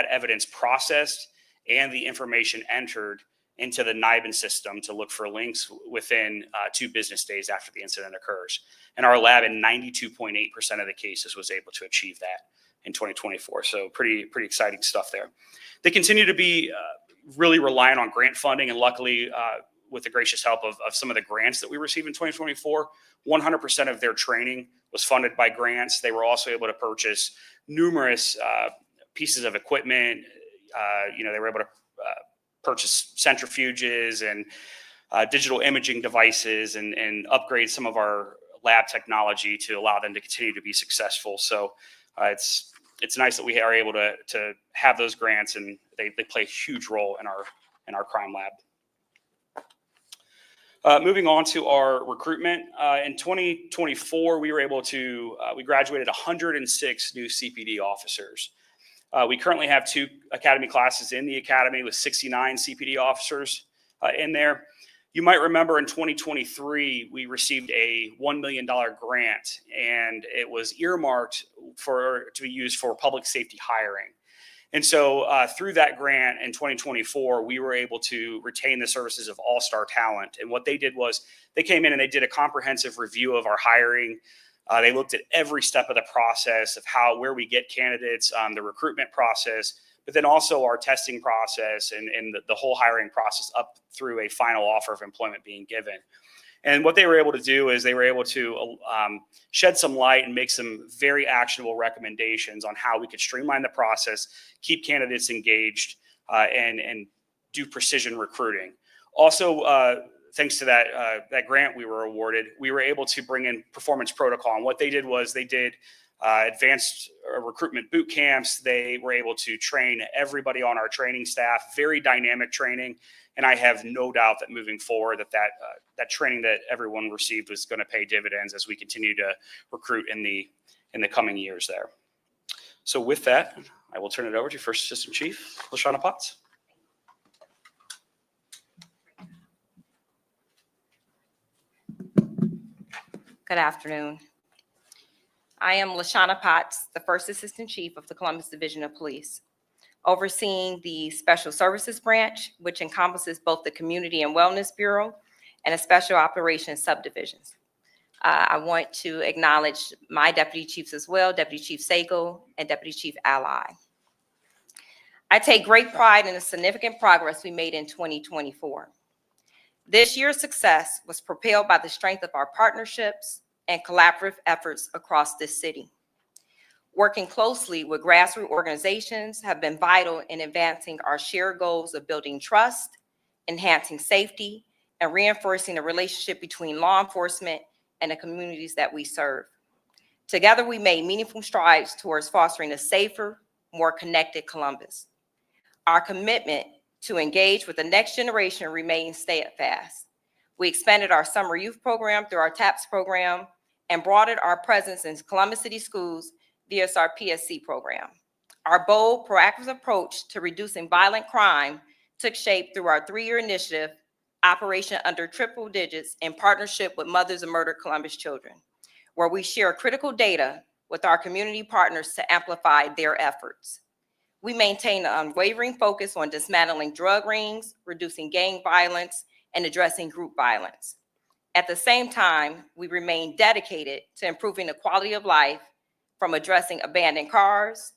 evidence processed and the information entered into the NIBIN system to look for links within 2 business days after the incident occurs. And our lab in 92.8% of the cases was able to achieve that in 2024. So pretty exciting stuff there. They continue to be really reliant on grant funding, and luckily with the gracious help of some of the grants that we received in 2024, 100% of their training was funded by grants. They were also able to purchase numerous pieces of equipment. They were able to purchase centrifuges and digital imaging devices and upgrade some of our lab technology to allow them to continue to be successful. So it's nice that we are able to have those grants, and they play a huge role in our crime lab. Moving on to our recruitment. In 2024, we were able to, we graduated 106 new CPD officers. We currently have 2 academy classes in the academy with 69 CPD officers in there. You might remember in 2023, we received a $1 million grant, and it was earmarked to be used for public safety hiring. And so through that grant in 2024, we were able to retain the services of All-Star Talent. And what they did was they came in and they did a comprehensive review of our hiring. They looked at every step of the process of where we get candidates, the recruitment process, but then also our testing process and the whole hiring process up through a final offer of employment being given. And what they were able to do is they were able to shed some light and make some very actionable recommendations on how we could streamline the process, keep candidates engaged, and do precision recruiting. Also, thanks to that grant we were awarded, we were able to bring in performance protocol. And what they did was they did advanced recruitment boot camps. They were able to train everybody on our training staff, very dynamic training. And I have no doubt that moving forward that training that everyone received was going to pay dividends as we continue to recruit in the coming years there. So with that, I will turn it over to First Assistant Chief LaShawna Potts. Good afternoon. I am LaShawna Potts, the First Assistant Chief of the Columbus Division of Police, overseeing the Special Services Branch, which encompasses both the Community and Wellness Bureau and a Special Operations Subdivisions. I want to acknowledge my Deputy Chiefs as well, Deputy Chief Sago and Deputy Chief Ally. I take great pride in the significant progress we made in 2024. This year's success was propelled by the strength of our partnerships and collaborative efforts across this city. Working closely with grassroots organizations have been vital in advancing our shared goals of building trust, enhancing safety, and reinforcing the relationship between law enforcement and the communities that we serve. Together, we made meaningful strides towards fostering a safer, more connected Columbus. Our commitment to engage with the next generation remains steadfast. We expanded our summer youth program through our TAPS program and broadened our presence in Columbus City schools via our PSC program. Our bold, proactive approach to reducing violent crime took shape through our 3-year initiative, Operation Under Triple Digits, in partnership with Mothers of Murdered Columbus Children, where we share critical data with our community partners to amplify their efforts. We maintain an unwavering focus on dismantling drug rings, reducing gang violence, and addressing group violence. At the same time, we remain dedicated to improving the quality of life, from addressing abandoned cars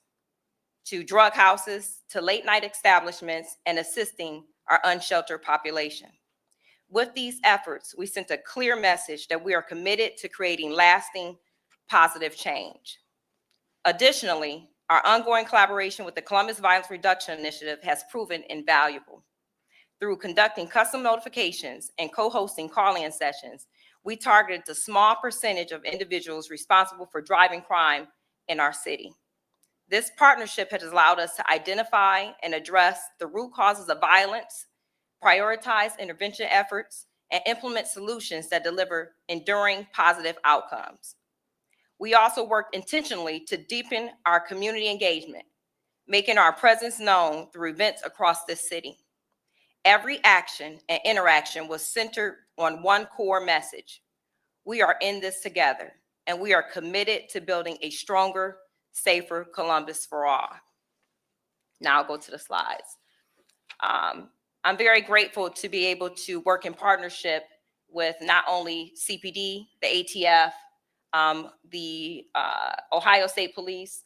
to drug houses to late night establishments and assisting our unsheltered population. With these efforts, we sent a clear message that we are committed to creating lasting positive change. Additionally, our ongoing collaboration with the Columbus Violence Reduction Initiative has proven invaluable. Through conducting custom notifications and co-hosting call-in sessions, we targeted the small percentage of individuals responsible for driving crime in our city. This partnership has allowed us to identify and address the root causes of violence, prioritize intervention efforts, and implement solutions that deliver enduring positive outcomes. We also worked intentionally to deepen our community engagement, making our presence known through events across this city. Every action and interaction was centered on one core message: we are in this together, and we are committed to building a stronger, safer Columbus for all. Now I'll go to the slides. I'm very grateful to be able to work in partnership with not only CPD, the ATF, the Ohio State Police,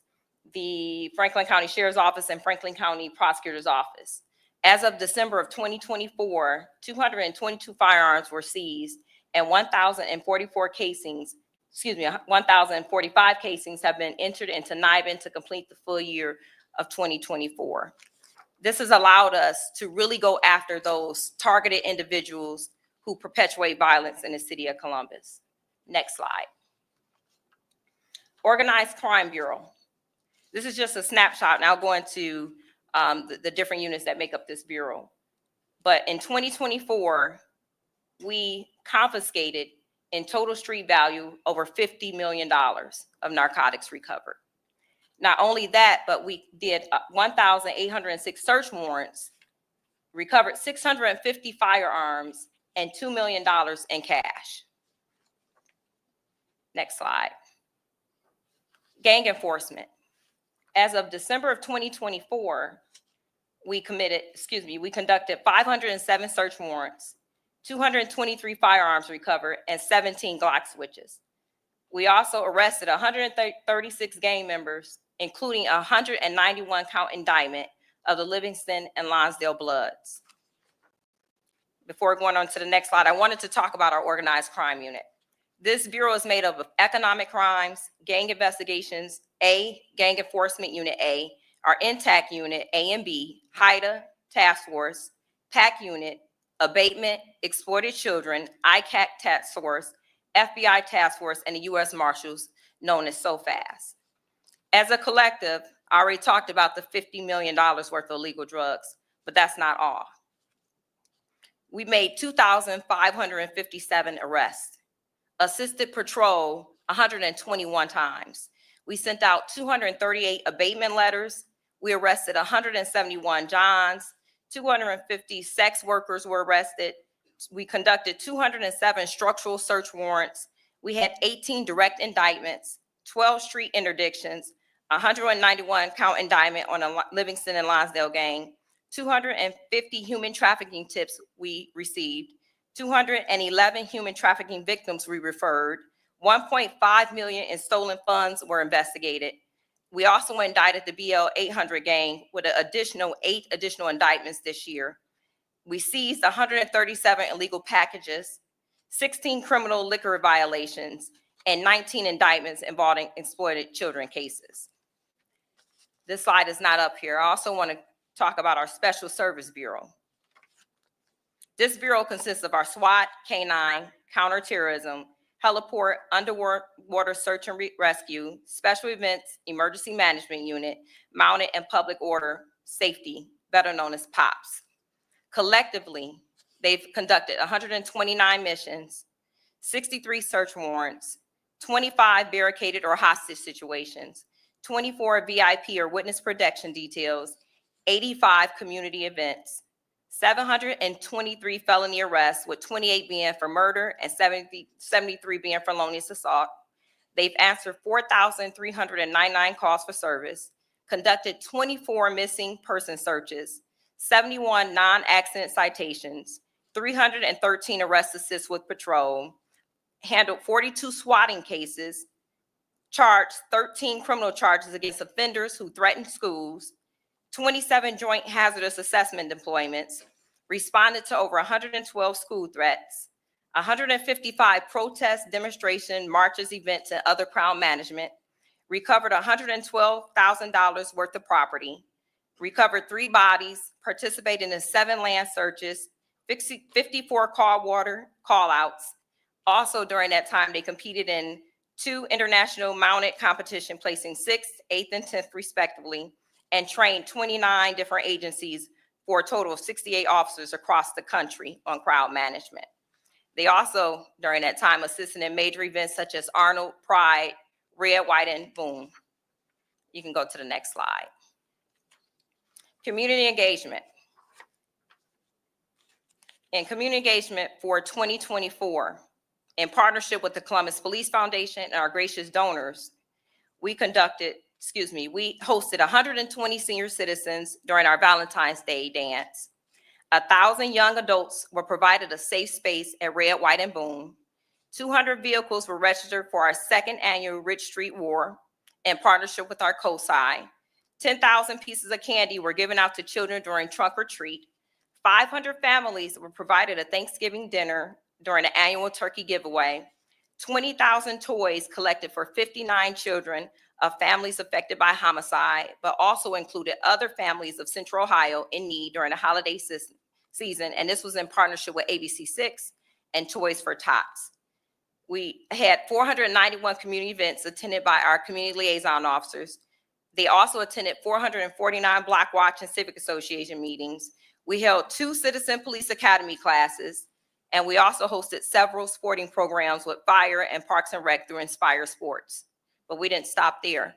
the Franklin County Sheriff's Office, and Franklin County Prosecutor's Office. As of December of 2024, 222 firearms were seized and 1,045 casings have been entered into NIBIN to complete the full year of 2024. This has allowed us to really go after those targeted individuals who perpetuate violence in the city of Columbus. Next slide. Organized Crime Bureau. This is just a snapshot, and I'll go into the different units that make up this bureau. But in 2024, we confiscated in total street value over $50 million of narcotics recovered. Not only that, but we did 1,806 search warrants, recovered 650 firearms, and $2 million in cash. Next slide. Gang enforcement. As of December of 2024, we conducted 507 search warrants, 223 firearms recovered, and 17 Glock switches. We also arrested 136 gang members, including a 191 count indictment of the Livingston and Lonsdale Bloods. Before going on to the next slide, I wanted to talk about our organized crime unit. This bureau is made up of economic crimes, gang investigations, gang enforcement unit A, our intact unit A and B, HIDA, task force, PAC unit, abatement, exploited children, ICAC task force, FBI task force, and the U.S. Marshals, known as SOFAS. As a collective, I already talked about the $50 million worth of illegal drugs, but that's not all. We made 2,557 arrests, assisted patrol 121 times. We sent out 238 abatement letters. We arrested 171 Johns, 250 sex workers were arrested. We conducted 207 structural search warrants. We had 18 direct indictments, 12 street interdictions, 191 count indictment on a Livingston and Lonsdale gang, 250 human trafficking tips we received, 211 human trafficking victims we referred, 1.5 million in stolen funds were investigated. We also indicted the BL 800 gang with an additional 8 additional indictments this year. We seized 137 illegal packages, 16 criminal liquor violations, and 19 indictments involving exploited children cases. This slide is not up here. I also want to talk about our Special Service Bureau. This bureau consists of our SWAT, K-9, counterterrorism, heliport, underwater search and rescue, special events, emergency management unit, mounted and public order safety, better known as POPs. Collectively, they've conducted 129 missions, 63 search warrants, 25 barricaded or hostage situations, 24 VIP or witness protection details, 85 community events, 723 felony arrests, with 28 being for murder and 73 being for felonious assault. They've answered 4,399 calls for service, conducted 24 missing person searches, 71 non-accident citations, 313 arrest assists with patrol, handled 42 swatting cases, charged 13 criminal charges against offenders who threatened schools, 27 joint hazardous assessment deployments, responded to over 112 school threats, 155 protests, demonstration, marches, events, and other crowd management, recovered $112,000 worth of property, recovered 3 bodies, participated in 7 land searches, 54 water call-outs. Also during that time, they competed in 2 international mounted competition, placing 6th, 8th, and 10th respectively, and trained 29 different agencies for a total of 68 officers across the country on crowd management. They also, during that time, assisted in major events such as Arnold, Pride, Red, White, and Boom. You can go to the next slide. Community engagement. In community engagement for 2024, in partnership with the Columbus Police Foundation and our gracious donors, we hosted 120 senior citizens during our Valentine's Day dance. 1,000 young adults were provided a safe space at Red, White, and Boom. 200 vehicles were registered for our 2nd annual Rich Street War in partnership with our COSI. 10,000 pieces of candy were given out to children during trunk or treat. 500 families were provided a Thanksgiving dinner during the annual turkey giveaway. 20,000 toys collected for 59 children of families affected by homicide, but also included other families of Central Ohio in need during the holiday season. And this was in partnership with ABC6 and Toys for Tots. We had 491 community events attended by our community liaison officers. They also attended 449 Block Watch and Civic Association meetings. We held 2 Citizen Police Academy classes, and we also hosted several sporting programs with Fire and Parks and Rec through Inspire Sports. But we didn't stop there.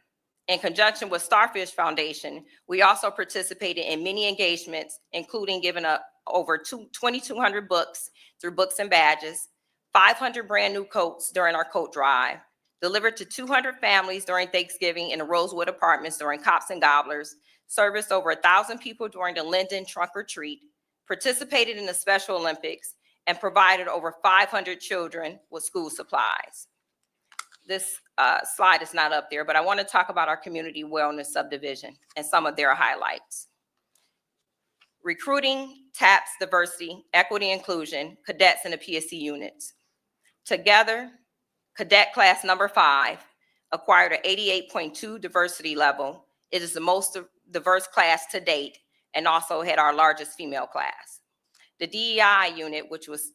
In conjunction with Starfish Foundation, we also participated in many engagements, including giving over 2,200 books through Books and Badges, 500 brand new coats during our coat drive, delivered to 200 families during Thanksgiving in the Rosewood Apartments during Cops and Gobblers, serviced over 1,000 people during the Linden Trunk or Treat, participated in the Special Olympics, and provided over 500 children with school supplies. This slide is not up there, but I want to talk about our community wellness subdivision and some of their highlights. Recruiting, TAPS, diversity, equity, inclusion, cadets in the PSC units. Together, cadet class number 5 acquired an 88.2 diversity level. It is the most diverse class to date and also had our largest female class. The DEI unit, which was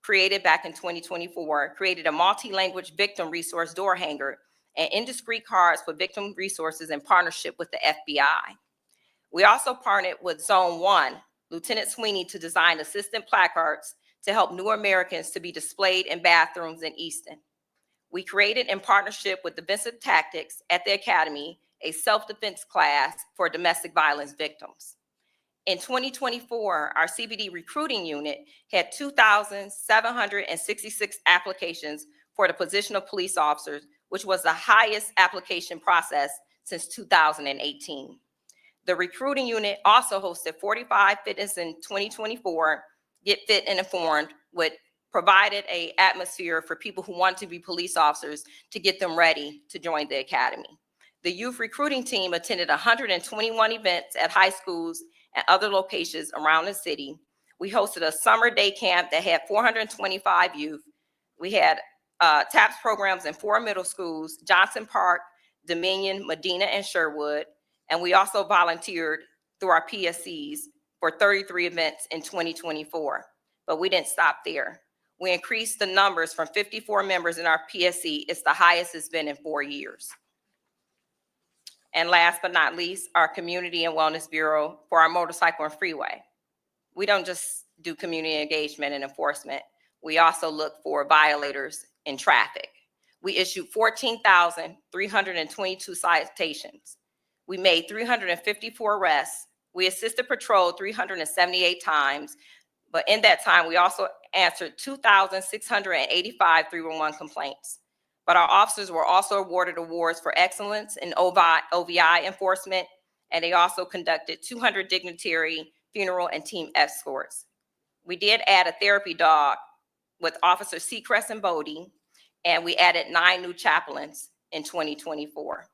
created back in 2024, created a multi-language victim resource door hanger and indiscreet cards for victim resources in partnership with the FBI. We also partnered with Zone 1, Lieutenant Sweeney, to design assistant placards to help new Americans to be displayed in bathrooms in Easton. We created, in partnership with Defensive Tactics at the Academy, a self-defense class for domestic violence victims. In 2024, our CBD recruiting unit had 2,766 applications for the position of police officers, which was the highest application process since 2018. The recruiting unit also hosted 45 fitness in 2024, Get Fit and Informed, which provided an atmosphere for people who want to be police officers to get them ready to join the academy. The youth recruiting team attended 121 events at high schools and other locations around the city. We hosted a summer day camp that had 425 youth. We had TAPS programs in 4 middle schools, Johnson Park, Dominion, Medina, and Sherwood. And we also volunteered through our PSCs for 33 events in 2024. But we didn't stop there. We increased the numbers from 54 members in our PSC. It's the highest it's been in 4 years. And last but not least, our Community and Wellness Bureau for our motorcycle and freeway. We don't just do community engagement and enforcement. We also look for violators in traffic. We issued 14,322 citations. We made 354 arrests. We assisted patrol 378 times. But in that time, we also answered 2,685 311 complaints. But our officers were also awarded awards for excellence in OVI enforcement, and they also conducted 200 dignitary funeral and team escorts. We did add a therapy dog with Officer Seacrest and Bodie, and we added 9 new chaplains in 2024.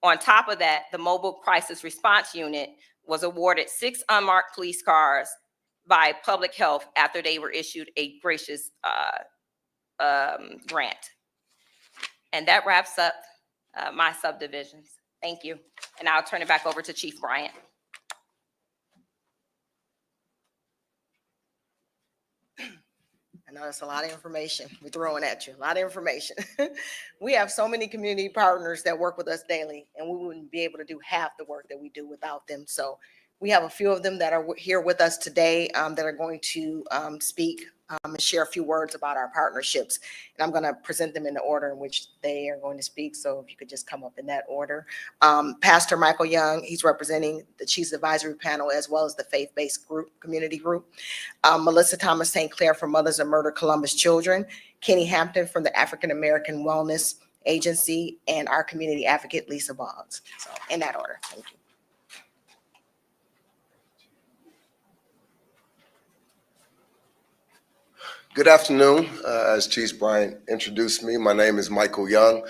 On top of that, the Mobile Crisis Response Unit was awarded 6 unmarked police cars by Public Health after they were issued a gracious grant. And that wraps up my subdivisions. Thank you. And I'll turn it back over to Chief Bryant. I know that's a lot of information we're throwing at you, a lot of information. We have so many community partners that work with us daily, and we wouldn't be able to do half the work that we do without them. So we have a few of them that are here with us today that are going to speak and share a few words about our partnerships. And I'm going to present them in the order in which they are going to speak. So if you could just come up in that order. Pastor Michael Young, he's representing the Chiefs Advisory Panel as well as the faith-based group, community group. Melissa Thomas St. Clair from Mothers of Murdered Columbus Children. Kenny Hampton from the African American Wellness Agency, and our community advocate, Lisa Boggs. So in that order, thank you. Good afternoon. As Chief Bryant introduced me, my name is Michael Young.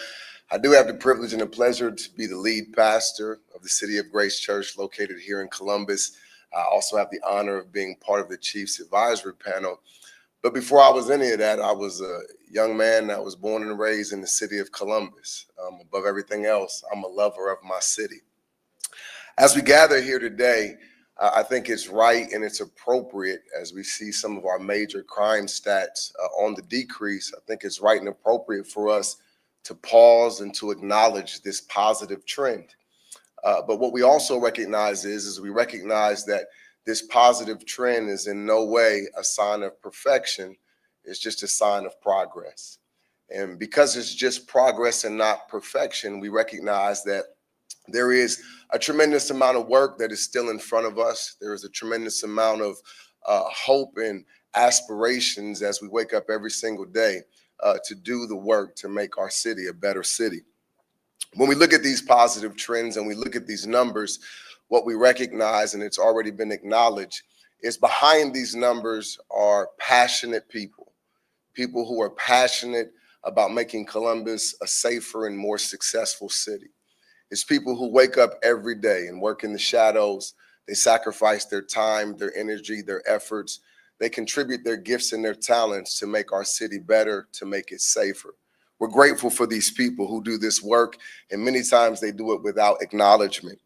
I do have the privilege and the pleasure to be the lead pastor of the City of Grace Church located here in Columbus. I also have the honor of being part of the Chiefs Advisory Panel. But before I was any of that, I was a young man that was born and raised in the city of Columbus. Above everything else, I'm a lover of my city. As we gather here today, I think it's right and it's appropriate as we see some of our major crime stats on the decrease. I think it's right and appropriate for us to pause and to acknowledge this positive trend. But what we also recognize is we recognize that this positive trend is in no way a sign of perfection. It's just a sign of progress. And because it's just progress and not perfection, we recognize that there is a tremendous amount of work that is still in front of us. There is a tremendous amount of hope and aspirations as we wake up every single day to do the work to make our city a better city. When we look at these positive trends and we look at these numbers, what we recognize, and it's already been acknowledged, is behind these numbers are passionate people, people who are passionate about making Columbus a safer and more successful city. It's people who wake up every day and work in the shadows. They sacrifice their time, their energy, their efforts. They contribute their gifts and their talents to make our city better, to make it safer. We're grateful for these people who do this work, and many times they do it without acknowledgement.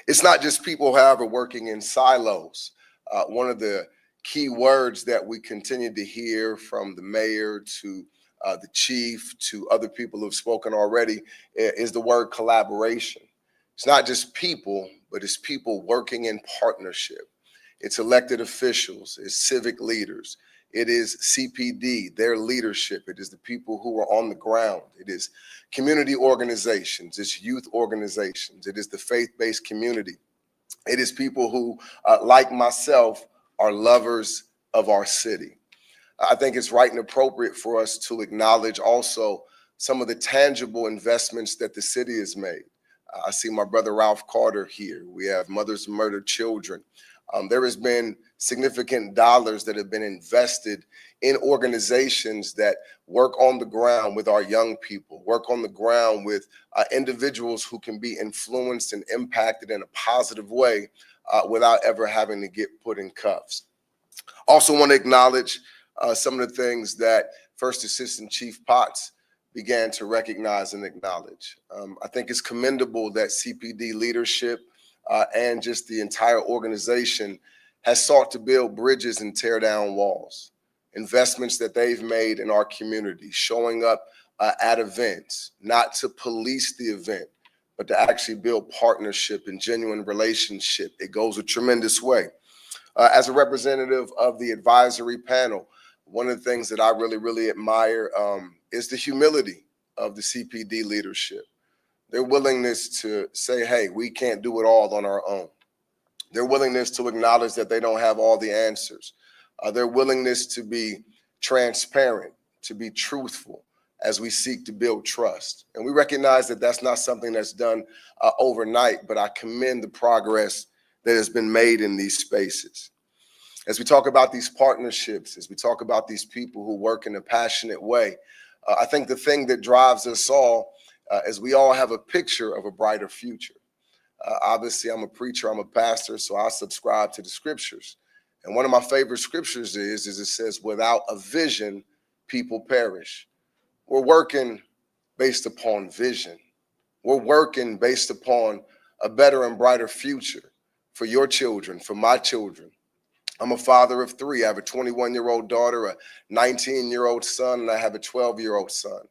It's not just people, however, working in silos. One of the key words that we continue to hear from the mayor to the chief to other people who've spoken already is the word collaboration. It's not just people, but it's people working in partnership. It's elected officials, it's civic leaders, it is CPD, their leadership, it is the people who are on the ground, it is community organizations, it's youth organizations, it is the faith-based community. It is people who, like myself, are lovers of our city. I think it's right and appropriate for us to acknowledge also some of the tangible investments that the city has made. I see my brother Ralph Carter here. We have Mothers of Murdered Children. There has been significant dollars that have been invested in organizations that work on the ground with our young people, work on the ground with individuals who can be influenced and impacted in a positive way without ever having to get put in cuffs. Also want to acknowledge some of the things that First Assistant Chief Potts began to recognize and acknowledge. I think it's commendable that CPD leadership and just the entire organization has sought to build bridges and tear down walls. Investments that they've made in our community, showing up at events, not to police the event, but to actually build partnership and genuine relationship. It goes a tremendous way. As a representative of the advisory panel, one of the things that I really admire is the humility of the CPD leadership. Their willingness to say, hey, we can't do it all on our own. Their willingness to acknowledge that they don't have all the answers. Their willingness to be transparent, to be truthful as we seek to build trust. And we recognize that that's not something that's done overnight, but I commend the progress that has been made in these spaces. As we talk about these partnerships, as we talk about these people who work in a passionate way, I think the thing that drives us all is we all have a picture of a brighter future. Obviously, I'm a preacher, I'm a pastor, so I subscribe to the scriptures. And one of my favorite scriptures is it says, without a vision, people perish. We're working based upon vision. We're working based upon a better and brighter future for your children, for my children. I'm a father of three. I have a 21-year-old daughter, a 19-year-old son, and I have a 12-year-old son.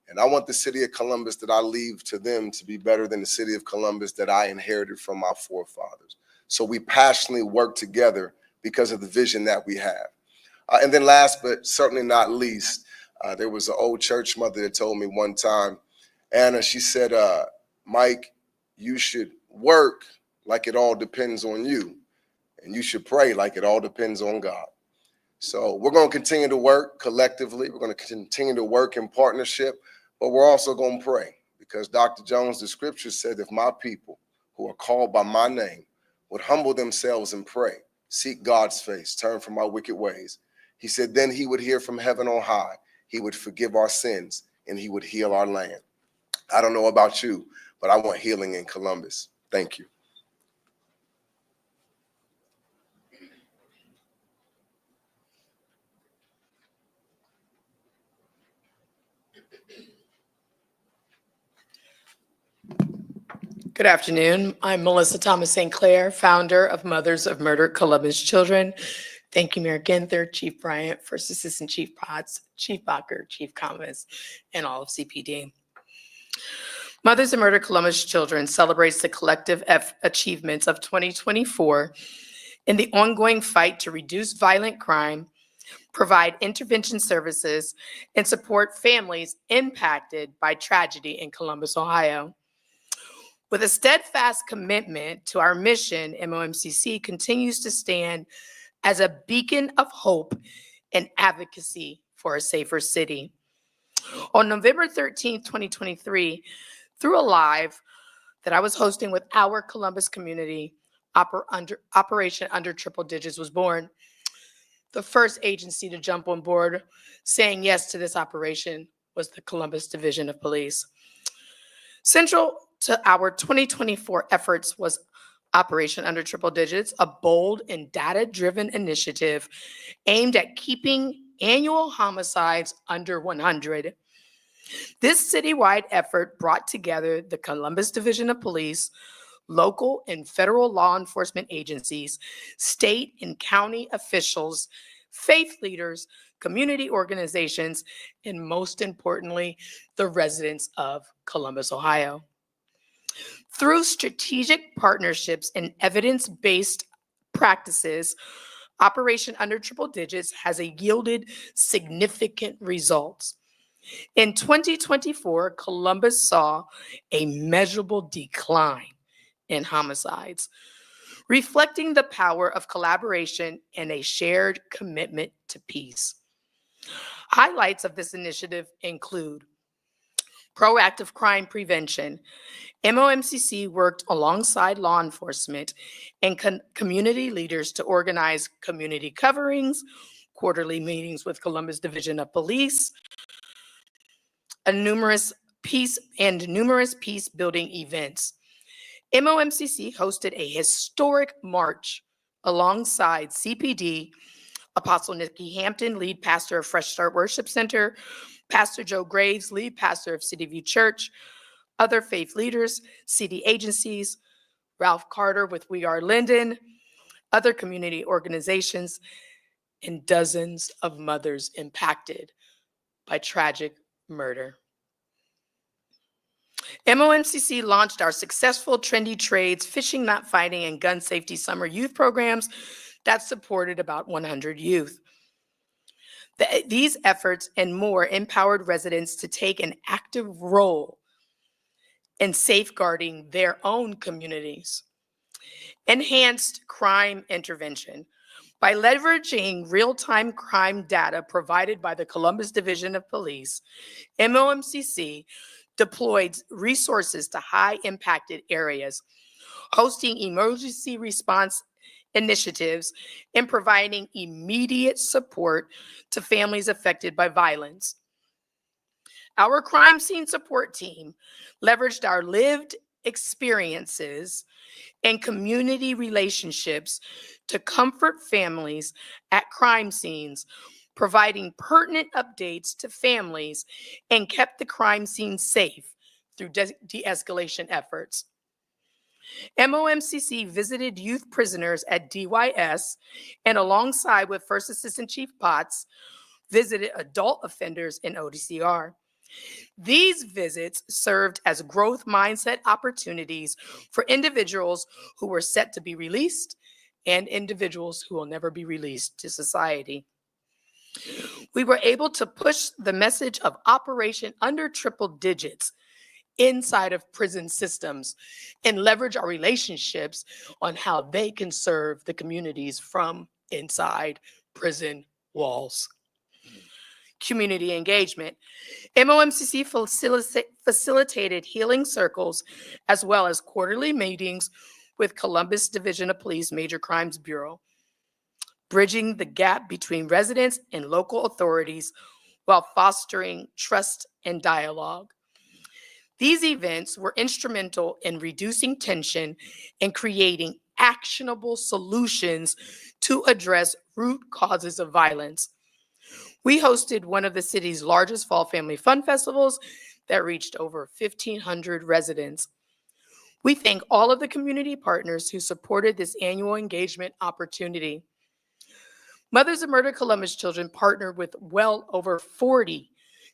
And I want the city of Columbus that I leave to them to be better than the city of Columbus that I inherited from my forefathers. So we passionately work together because of the vision that we have. And then last, but certainly not least, there was an old church mother that told me one time, Anna, she said, Mike, you should work like it all depends on you. And you should pray like it all depends on God. So we're going to continue to work collectively. We're going to continue to work in partnership, but we're also going to pray because Dr. Jones, the scripture said, if my people who are called by my name would humble themselves and pray, seek God's face, turn from our wicked ways. He said, then he would hear from heaven on high. He would forgive our sins and he would heal our land. I don't know about you, but I want healing in Columbus. Thank you. Good afternoon. I'm Melissa Thomas St. Clair, founder of Mothers of Murdered Columbus Children. Thank you, Mayor Ginther, Chief Bryant, First Assistant Chief Potts, Chief Bacher, Chief Thomas, and all of CPD. Mothers of Murdered Columbus Children celebrates the collective achievements of 2024 in the ongoing fight to reduce violent crime, provide intervention services, and support families impacted by tragedy in Columbus, Ohio. With a steadfast commitment to our mission, MOMCC continues to stand as a beacon of hope and advocacy for a safer city. On November 13th, 2023, through a live that I was hosting with our Columbus community, Operation Under Triple Digits was born. The first agency to jump on board saying yes to this operation was the Columbus Division of Police. Central to our 2024 efforts was Operation Under Triple Digits, a bold and data-driven initiative aimed at keeping annual homicides under 100. This citywide effort brought together the Columbus Division of Police, local and federal law enforcement agencies, state and county officials, faith leaders, community organizations, and most importantly, the residents of Columbus, Ohio. Through strategic partnerships and evidence-based practices, Operation Under Triple Digits has yielded significant results. In 2024, Columbus saw a measurable decline in homicides, reflecting the power of collaboration and a shared commitment to peace. Highlights of this initiative include proactive crime prevention. MOMCC worked alongside law enforcement and community leaders to organize community coverings, quarterly meetings with Columbus Division of Police, numerous peace-building events. MOMCC hosted a historic march alongside CPD, Apostle Nikki Hampton, lead pastor of Fresh Start Worship Center, Pastor Joe Graves, lead pastor of City View Church, other faith leaders, city agencies, Ralph Carter with We Are Linden, other community organizations, and dozens of mothers impacted by tragic murder. MOMCC launched our successful Trendy Trades, Fishing Not Fighting, and Gun Safety Summer Youth programs that supported about 100 youth. These efforts and more empowered residents to take an active role in safeguarding their own communities. Enhanced crime intervention. By leveraging real-time crime data provided by the Columbus Division of Police, MOMCC deployed resources to high-impacted areas, hosting emergency response initiatives and providing immediate support to families affected by violence. Our crime scene support team leveraged our lived experiences and community relationships to comfort families at crime scenes, providing pertinent updates to families, and kept the crime scene safe through de-escalation efforts. MOMCC visited youth prisoners at DYS and alongside with First Assistant Chief Potts, visited adult offenders in ODCR. These visits served as growth mindset opportunities for individuals who were set to be released and individuals who will never be released to society. We were able to push the message of Operation Under Triple Digits inside of prison systems and leverage our relationships on how they can serve the communities from inside prison walls. Community engagement. MOMCC facilitated healing circles as well as quarterly meetings with Columbus Division of Police Major Crimes Bureau, bridging the gap between residents and local authorities while fostering trust and dialogue. These events were instrumental in reducing tension and creating actionable solutions to address root causes of violence. We hosted one of the city's largest fall family fun festivals that reached over 1,500 residents. We thank all of the community partners who supported this annual engagement opportunity. Mothers of Murdered Columbus Children partnered with well over 40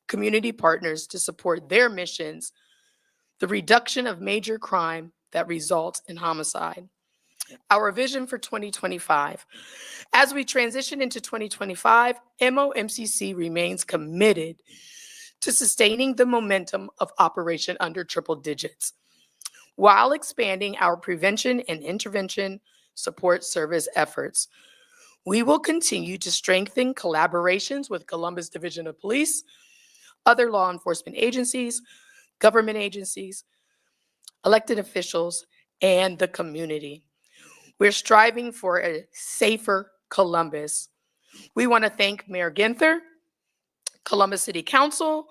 community partners to support their missions, the reduction of major crime that results in homicide. Our vision for 2025. As we transition into 2025, MOMCC remains committed to sustaining the momentum of Operation Under Triple Digits, while expanding our prevention and intervention support service efforts. We will continue to strengthen collaborations with Columbus Division of Police, other law enforcement agencies, government agencies, elected officials, and the community. We're striving for a safer Columbus. We want to thank Mayor Ginther, Columbus City Council,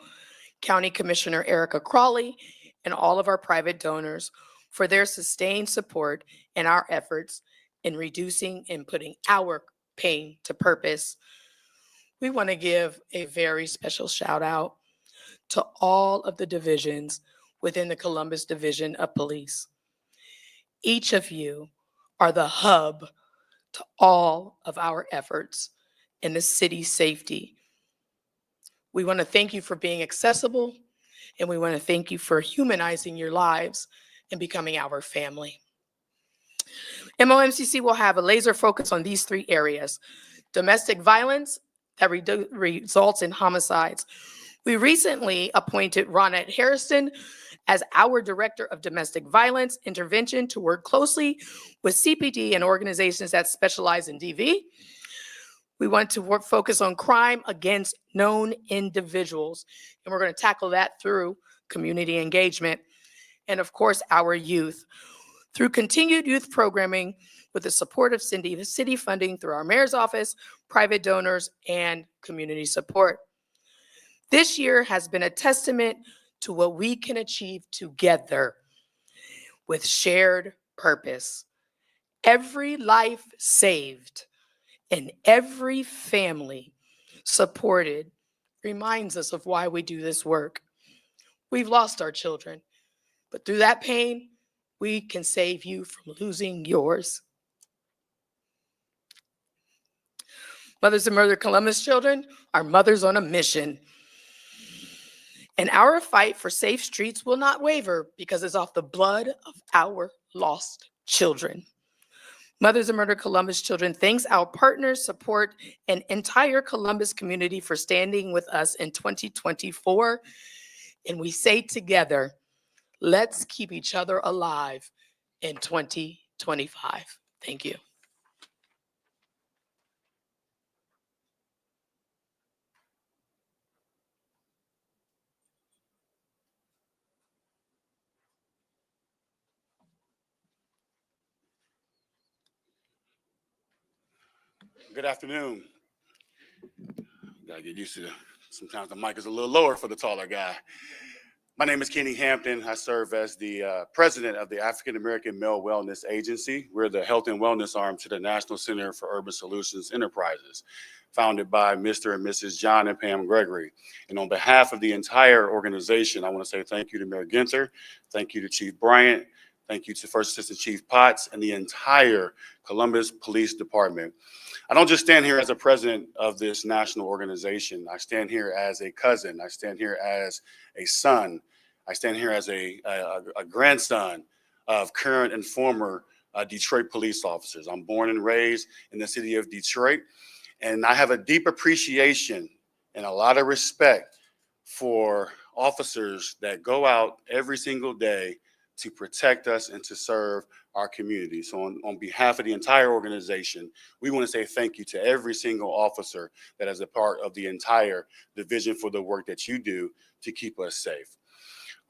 County Commissioner Erica Crawley, and all of our private donors for their sustained support in our efforts in reducing and putting our pain to purpose. We want to give a very special shout out to all of the divisions within the Columbus Division of Police. Each of you are the hub to all of our efforts in the city's safety. We want to thank you for being accessible, and we want to thank you for humanizing your lives and becoming our family. MOMCC will have a laser focus on these 3 areas: domestic violence that results in homicides. We recently appointed Ronette Harrison as our Director of Domestic Violence Intervention to work closely with CPD and organizations that specialize in DV. We want to focus on crime against known individuals, and we're going to tackle that through community engagement and, of course, our youth. Through continued youth programming with the support of city funding through our mayor's office, private donors, and community support. This year has been a testament to what we can achieve together with shared purpose. Every life saved and every family supported reminds us of why we do this work. We've lost our children, but through that pain, we can save you from losing yours. Mothers of Murdered Columbus Children are mothers on a mission. And our fight for safe streets will not waver because it's off the blood of our lost children. Mothers of Murdered Columbus Children thanks our partners, support, and entire Columbus community for standing with us in 2024. And we say together, let's keep each other alive in 2025. Thank you. Good afternoon. Gotta get used to sometimes the mic is a little lower for the taller guy. My name is Kenny Hampton. I serve as the president of the African American Male Wellness Agency. We're the health and wellness arm to the National Center for Urban Solutions Enterprises, founded by Mr. and Mrs. John and Pam Gregory. And on behalf of the entire organization, I want to say thank you to Mayor Ginther, thank you to Chief Bryant, thank you to First Assistant Chief Potts and the entire Columbus Police Department. I don't just stand here as a president of this national organization. I stand here as a cousin. I stand here as a son. I stand here as a grandson of current and former Detroit police officers. I'm born and raised in the city of Detroit, and I have a deep appreciation and a lot of respect for officers that go out every single day to protect us and to serve our community. So on behalf of the entire organization, we want to say thank you to every single officer that is a part of the entire division for the work that you do to keep us safe.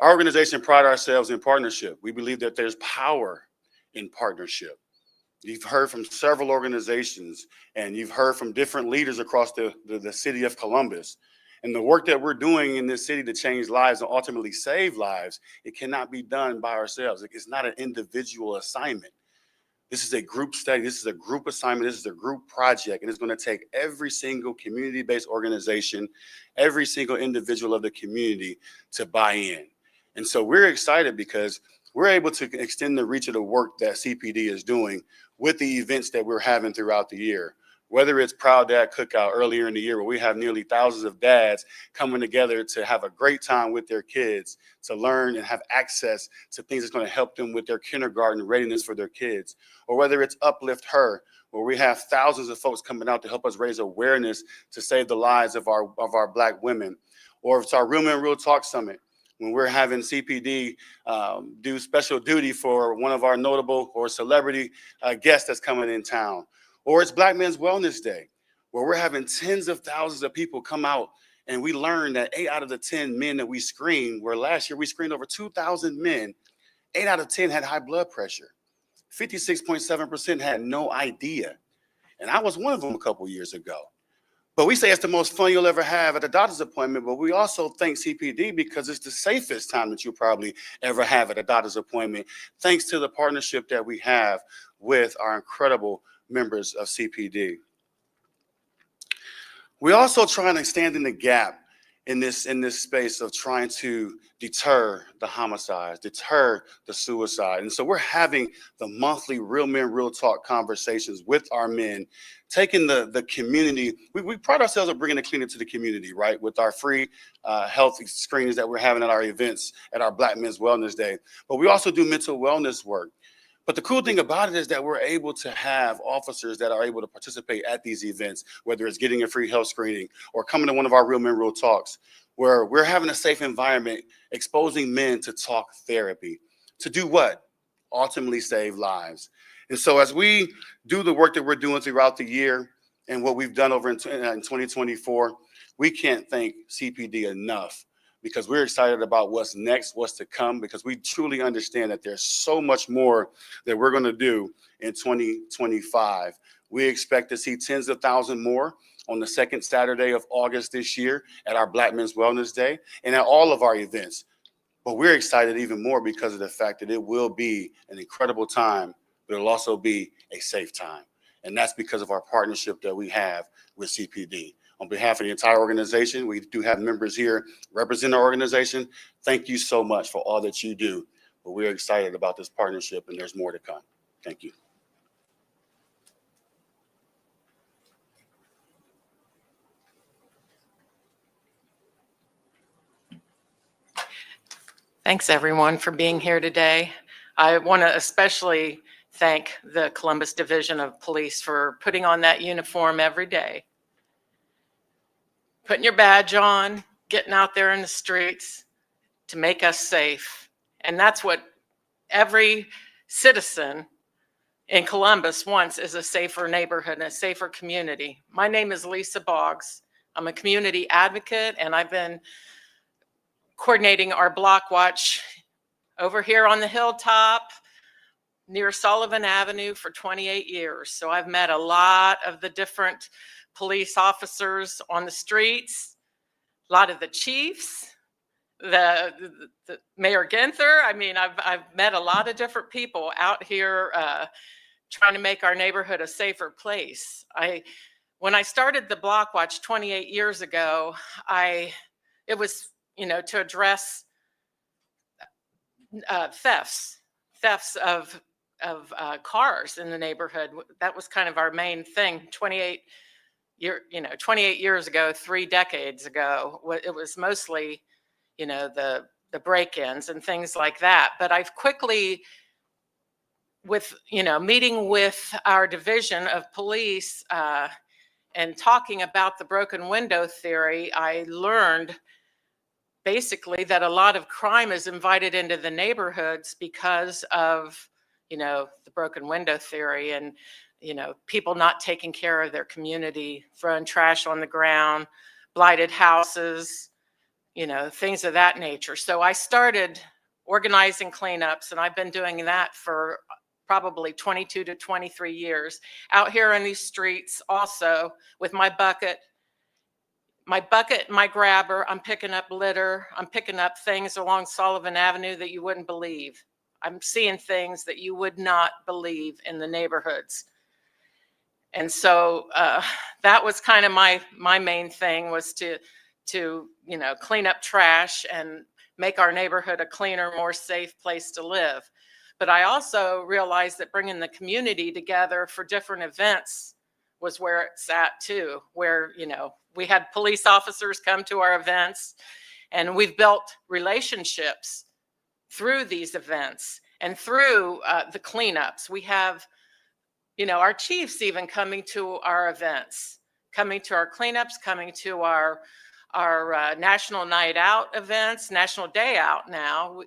Our organization prides ourselves in partnership. We believe that there's power in partnership. You've heard from several organizations and you've heard from different leaders across the city of Columbus. And the work that we're doing in this city to change lives and ultimately save lives, it cannot be done by ourselves. It's not an individual assignment. This is a group study. This is a group assignment. This is a group project. And it's going to take every single community-based organization, every single individual of the community to buy in. And so we're excited because we're able to extend the reach of the work that CPD is doing with the events that we're having throughout the year. Whether it's Proud Dad Cookout earlier in the year where we have nearly thousands of dads coming together to have a great time with their kids, to learn and have access to things that's going to help them with their kindergarten readiness for their kids. Or whether it's Uplift Her, where we have thousands of folks coming out to help us raise awareness to save the lives of our Black women. Or it's our Real Men Real Talk Summit, when we're having CPD do special duty for one of our notable or celebrity guests that's coming in town. Or it's Black Men's Wellness Day, where we're having tens of thousands of people come out, and we learned that 8 out of the 10 men that we screened, where last year we screened over 2,000 men, 8 out of 10 had high blood pressure. 56.7% had no idea. And I was one of them a couple years ago. But we say it's the most fun you'll ever have at a doctor's appointment, but we also thank CPD because it's the safest time that you'll probably ever have at a doctor's appointment, thanks to the partnership that we have with our incredible members of CPD. We also trying to stand in the gap in this space of trying to deter the homicides, deter the suicide. And so we're having the monthly Real Men, Real Talk conversations with our men, taking the community. We pride ourselves on bringing the cleaner to the community, right? With our free health screenings that we're having at our events at our Black Men's Wellness Day. But we also do mental wellness work. But the cool thing about it is that we're able to have officers that are able to participate at these events, whether it's getting a free health screening or coming to one of our Real Men, Real Talks, where we're having a safe environment, exposing men to talk therapy. To do what? Ultimately save lives. And so as we do the work that we're doing throughout the year and what we've done over in 2024, we can't thank CPD enough, because we're excited about what's next, what's to come, because we truly understand that there's so much more that we're going to do in 2025. We expect to see tens of thousands more on the second Saturday of August this year at our Black Men's Wellness Day and at all of our events. But we're excited even more because of the fact that it will be an incredible time, but it'll also be a safe time. And that's because of our partnership that we have with CPD. On behalf of the entire organization, we do have members here representing our organization. Thank you so much for all that you do. But we're excited about this partnership, and there's more to come. Thank you. Thanks, everyone, for being here today. I want to especially thank the Columbus Division of Police for putting on that uniform every day. Putting your badge on, getting out there in the streets to make us safe. And that's what every citizen in Columbus wants, is a safer neighborhood and a safer community. My name is Lisa Boggs. I'm a community advocate, and I've been coordinating our block watch over here on the hilltop near Sullivan Avenue for 28 years. So I've met a lot of the different police officers on the streets, a lot of the chiefs, the Mayor Ginther. I mean, I've met a lot of different people out here trying to make our neighborhood a safer place. When I started the block watch 28 years ago, it was, to address thefts of cars in the neighborhood. That was kind of our main thing. 28 years ago, 3 decades ago, it was mostly, the break-ins and things like that. But I've quickly, meeting with our division of police and talking about the broken window theory, I learned basically that a lot of crime is invited into the neighborhoods because of, the broken window theory and, people not taking care of their community, throwing trash on the ground, blighted houses, things of that nature. So I started organizing cleanups, and I've been doing that for probably 22 to 23 years out here in these streets, also with my bucket, my grabber. I'm picking up litter. I'm picking up things along Sullivan Avenue that you wouldn't believe. I'm seeing things that you would not believe in the neighborhoods. And so that was kind of my main thing, was to clean up trash and make our neighborhood a cleaner, more safe place to live. But I also realized that bringing the community together for different events was where it's at too, where, we had police officers come to our events, and we've built relationships through these events and through the cleanups. We have, our chiefs even coming to our events, coming to our cleanups, coming to our National Night Out events, National Day Out now.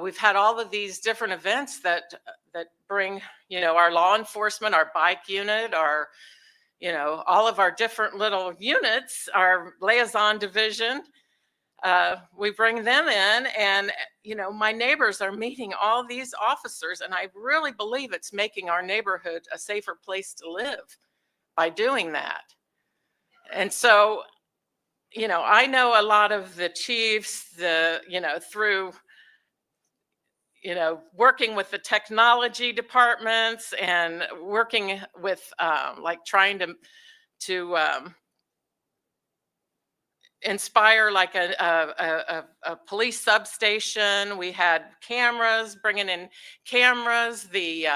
We've had all of these different events that bring, our law enforcement, our bike unit, our, all of our different little units, our liaison division. We bring them in and, my neighbors are meeting all these officers, and I really believe it's making our neighborhood a safer place to live by doing that. And so, I know a lot of the chiefs, through, working with the technology departments and working with, like trying to inspire like a police substation. We had cameras, bringing in cameras, the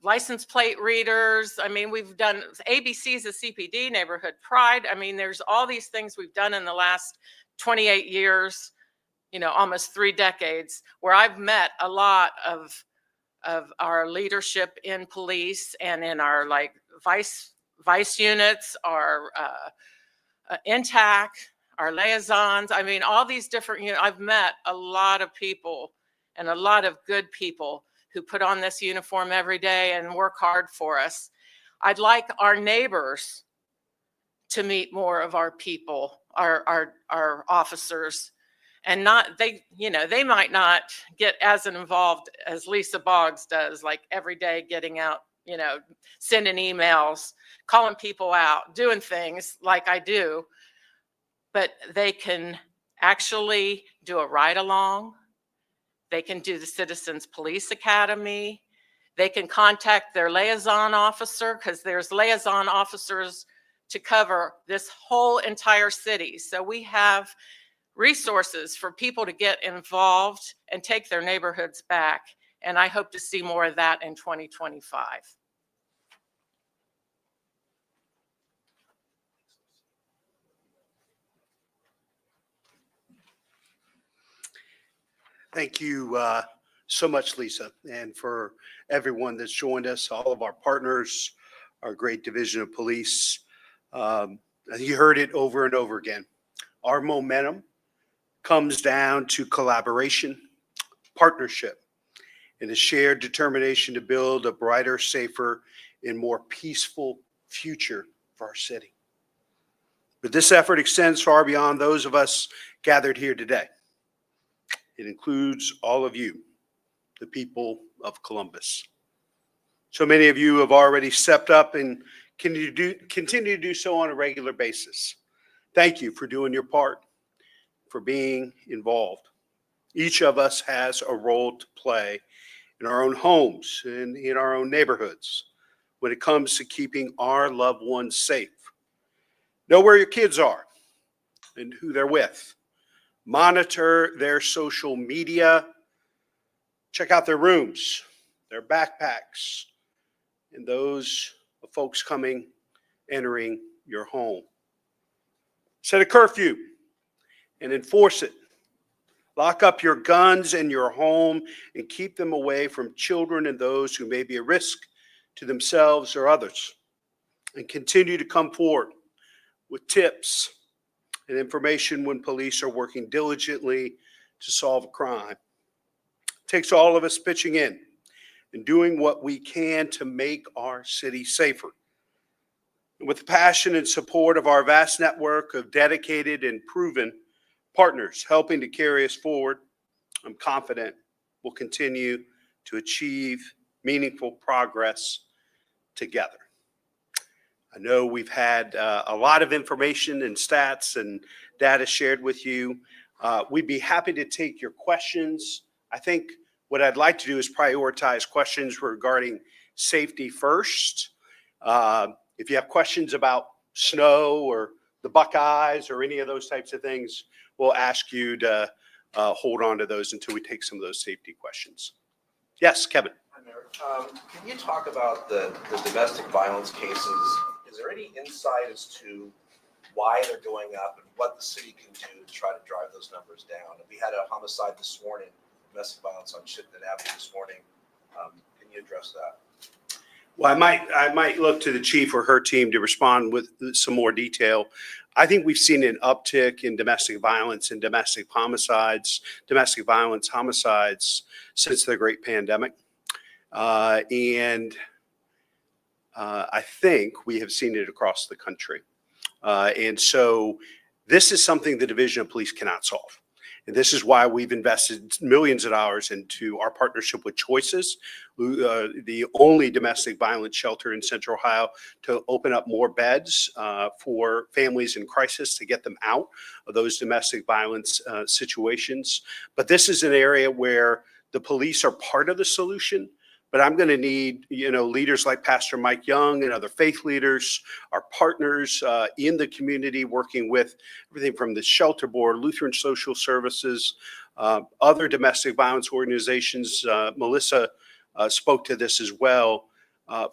license plate readers. I mean, we've done ABC's a CPD, neighborhood pride. I mean, there's all these things we've done in the last 28 years, almost 3 decades, where I've met a lot of our leadership in police and in our like vice units, our intact, our liaisons. I mean, all these different, I've met a lot of people and a lot of good people who put on this uniform every day and work hard for us. I'd like our neighbors to meet more of our people, our officers, and not, they might not get as involved as Lisa Boggs does, like every day getting out, sending emails, calling people out, doing things like I do, but they can actually do a ride along. They can do the Citizens Police Academy. They can contact their liaison officer, because there's liaison officers to cover this whole entire city. So we have resources for people to get involved and take their neighborhoods back. And I hope to see more of that in 2025. Thank you so much, Lisa, and for everyone that's joined us, all of our partners, our great division of police. You heard it over and over again. Our momentum comes down to collaboration, partnership, and a shared determination to build a brighter, safer, and more peaceful future for our city. But this effort extends far beyond those of us gathered here today. It includes all of you, the people of Columbus. So many of you have already stepped up and continue to do so on a regular basis. Thank you for doing your part, for being involved. Each of us has a role to play in our own homes and in our own neighborhoods when it comes to keeping our loved ones safe. Know where your kids are and who they're with. Monitor their social media. Check out their rooms, their backpacks, and those of folks entering your home. Set a curfew and enforce it. Lock up your guns in your home and keep them away from children and those who may be a risk to themselves or others. And continue to come forward with tips and information when police are working diligently to solve a crime. It takes all of us pitching in and doing what we can to make our city safer. And with the passion and support of our vast network of dedicated and proven partners helping to carry us forward, I'm confident we'll continue to achieve meaningful progress together. I know we've had a lot of information and stats and data shared with you. We'd be happy to take your questions. I think what I'd like to do is prioritize questions regarding safety first. If you have questions about snow or the Buckeyes or any of those types of things, we'll ask you to hold on to those until we take some of those safety questions. Yes, Kevin. Hi, Mayor. Can you talk about the domestic violence cases? Is there any insight as to why they're going up and what the city can do to try to drive those numbers down? We had a homicide this morning, domestic violence on Shipton Avenue this morning. Can you address that? Well, I might look to the chief or her team to respond with some more detail. I think we've seen an uptick in domestic violence and domestic violence homicides since the great pandemic. And I think we have seen it across the country. And so this is something the Division of Police cannot solve. And this is why we've invested millions of dollars into our partnership with Choices, the only domestic violence shelter in Central Ohio, to open up more beds for families in crisis to get them out of those domestic violence situations. But this is an area where the police are part of the solution. But I'm going to need, leaders like Pastor Mike Young and other faith leaders, our partners in the community, working with everything from the Shelter Board, Lutheran Social Services, other domestic violence organizations. Melissa spoke to this as well,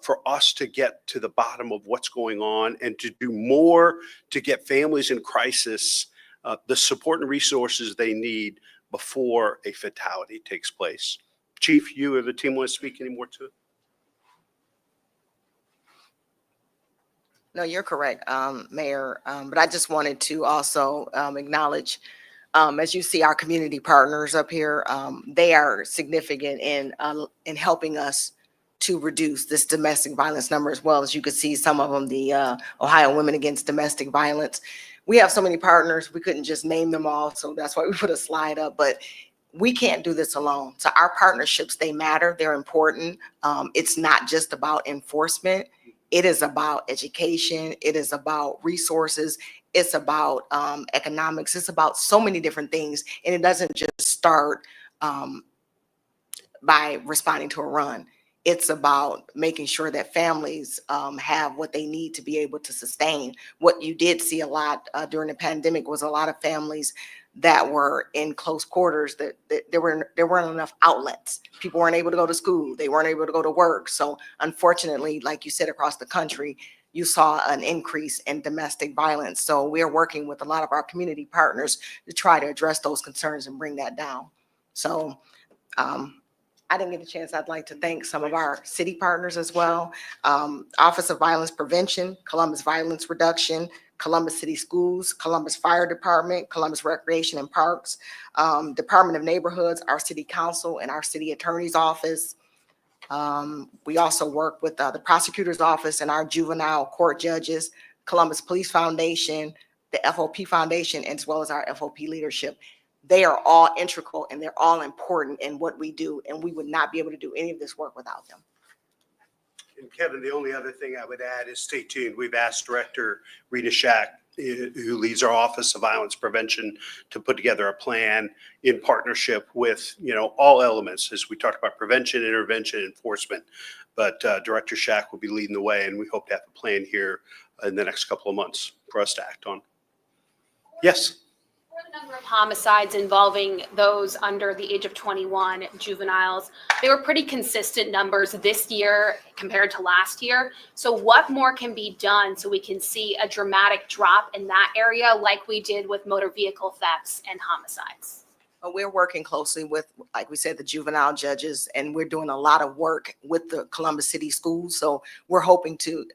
for us to get to the bottom of what's going on and to do more to get families in crisis the support and resources they need before a fatality takes place. Chief, you or the team want to speak any more to it? No, you're correct, Mayor. But I just wanted to also acknowledge, as you see our community partners up here, they are significant in helping us to reduce this domestic violence number, as well as you could see some of them, the Ohio Women Against Domestic Violence. We have so many partners, we couldn't just name them all, so that's why we put a slide up. But we can't do this alone. So our partnerships, they matter, they're important. It's not just about enforcement. It is about education. It is about resources. It's about economics. It's about so many different things. And it doesn't just start by responding to a run. It's about making sure that families have what they need to be able to sustain. What you did see a lot during the pandemic was a lot of families that were in close quarters, that there weren't enough outlets. People weren't able to go to school. They weren't able to go to work. So unfortunately, like you said, across the country, you saw an increase in domestic violence. So we're working with a lot of our community partners to try to address those concerns and bring that down. So I didn't get a chance. I'd like to thank some of our city partners as well. Office of Violence Prevention, Columbus Violence Reduction, Columbus City Schools, Columbus Fire Department, Columbus Recreation and Parks, Department of Neighborhoods, our City Council, and our City Attorney's Office. We also work with the Prosecutor's Office and our juvenile court judges, Columbus Police Foundation, the FOP Foundation, as well as our FOP leadership. They are all integral and they're all important in what we do, and we would not be able to do any of this work without them. And Kevin, the only other thing I would add is stay tuned. We've asked Director Rita Shack, who leads our Office of Violence Prevention, to put together a plan in partnership with, all elements, as we talked about prevention, intervention, enforcement. But Director Shack will be leading the way, and we hope to have a plan here in the next couple of months for us to act on. Yes. For the number of homicides involving those under the age of 21, juveniles, they were pretty consistent numbers this year compared to last year. So what more can be done so we can see a dramatic drop in that area like we did with motor vehicle thefts and homicides? We're working closely with, like we said, the juvenile judges, and we're doing a lot of work with the Columbus City Schools. So we're hoping to,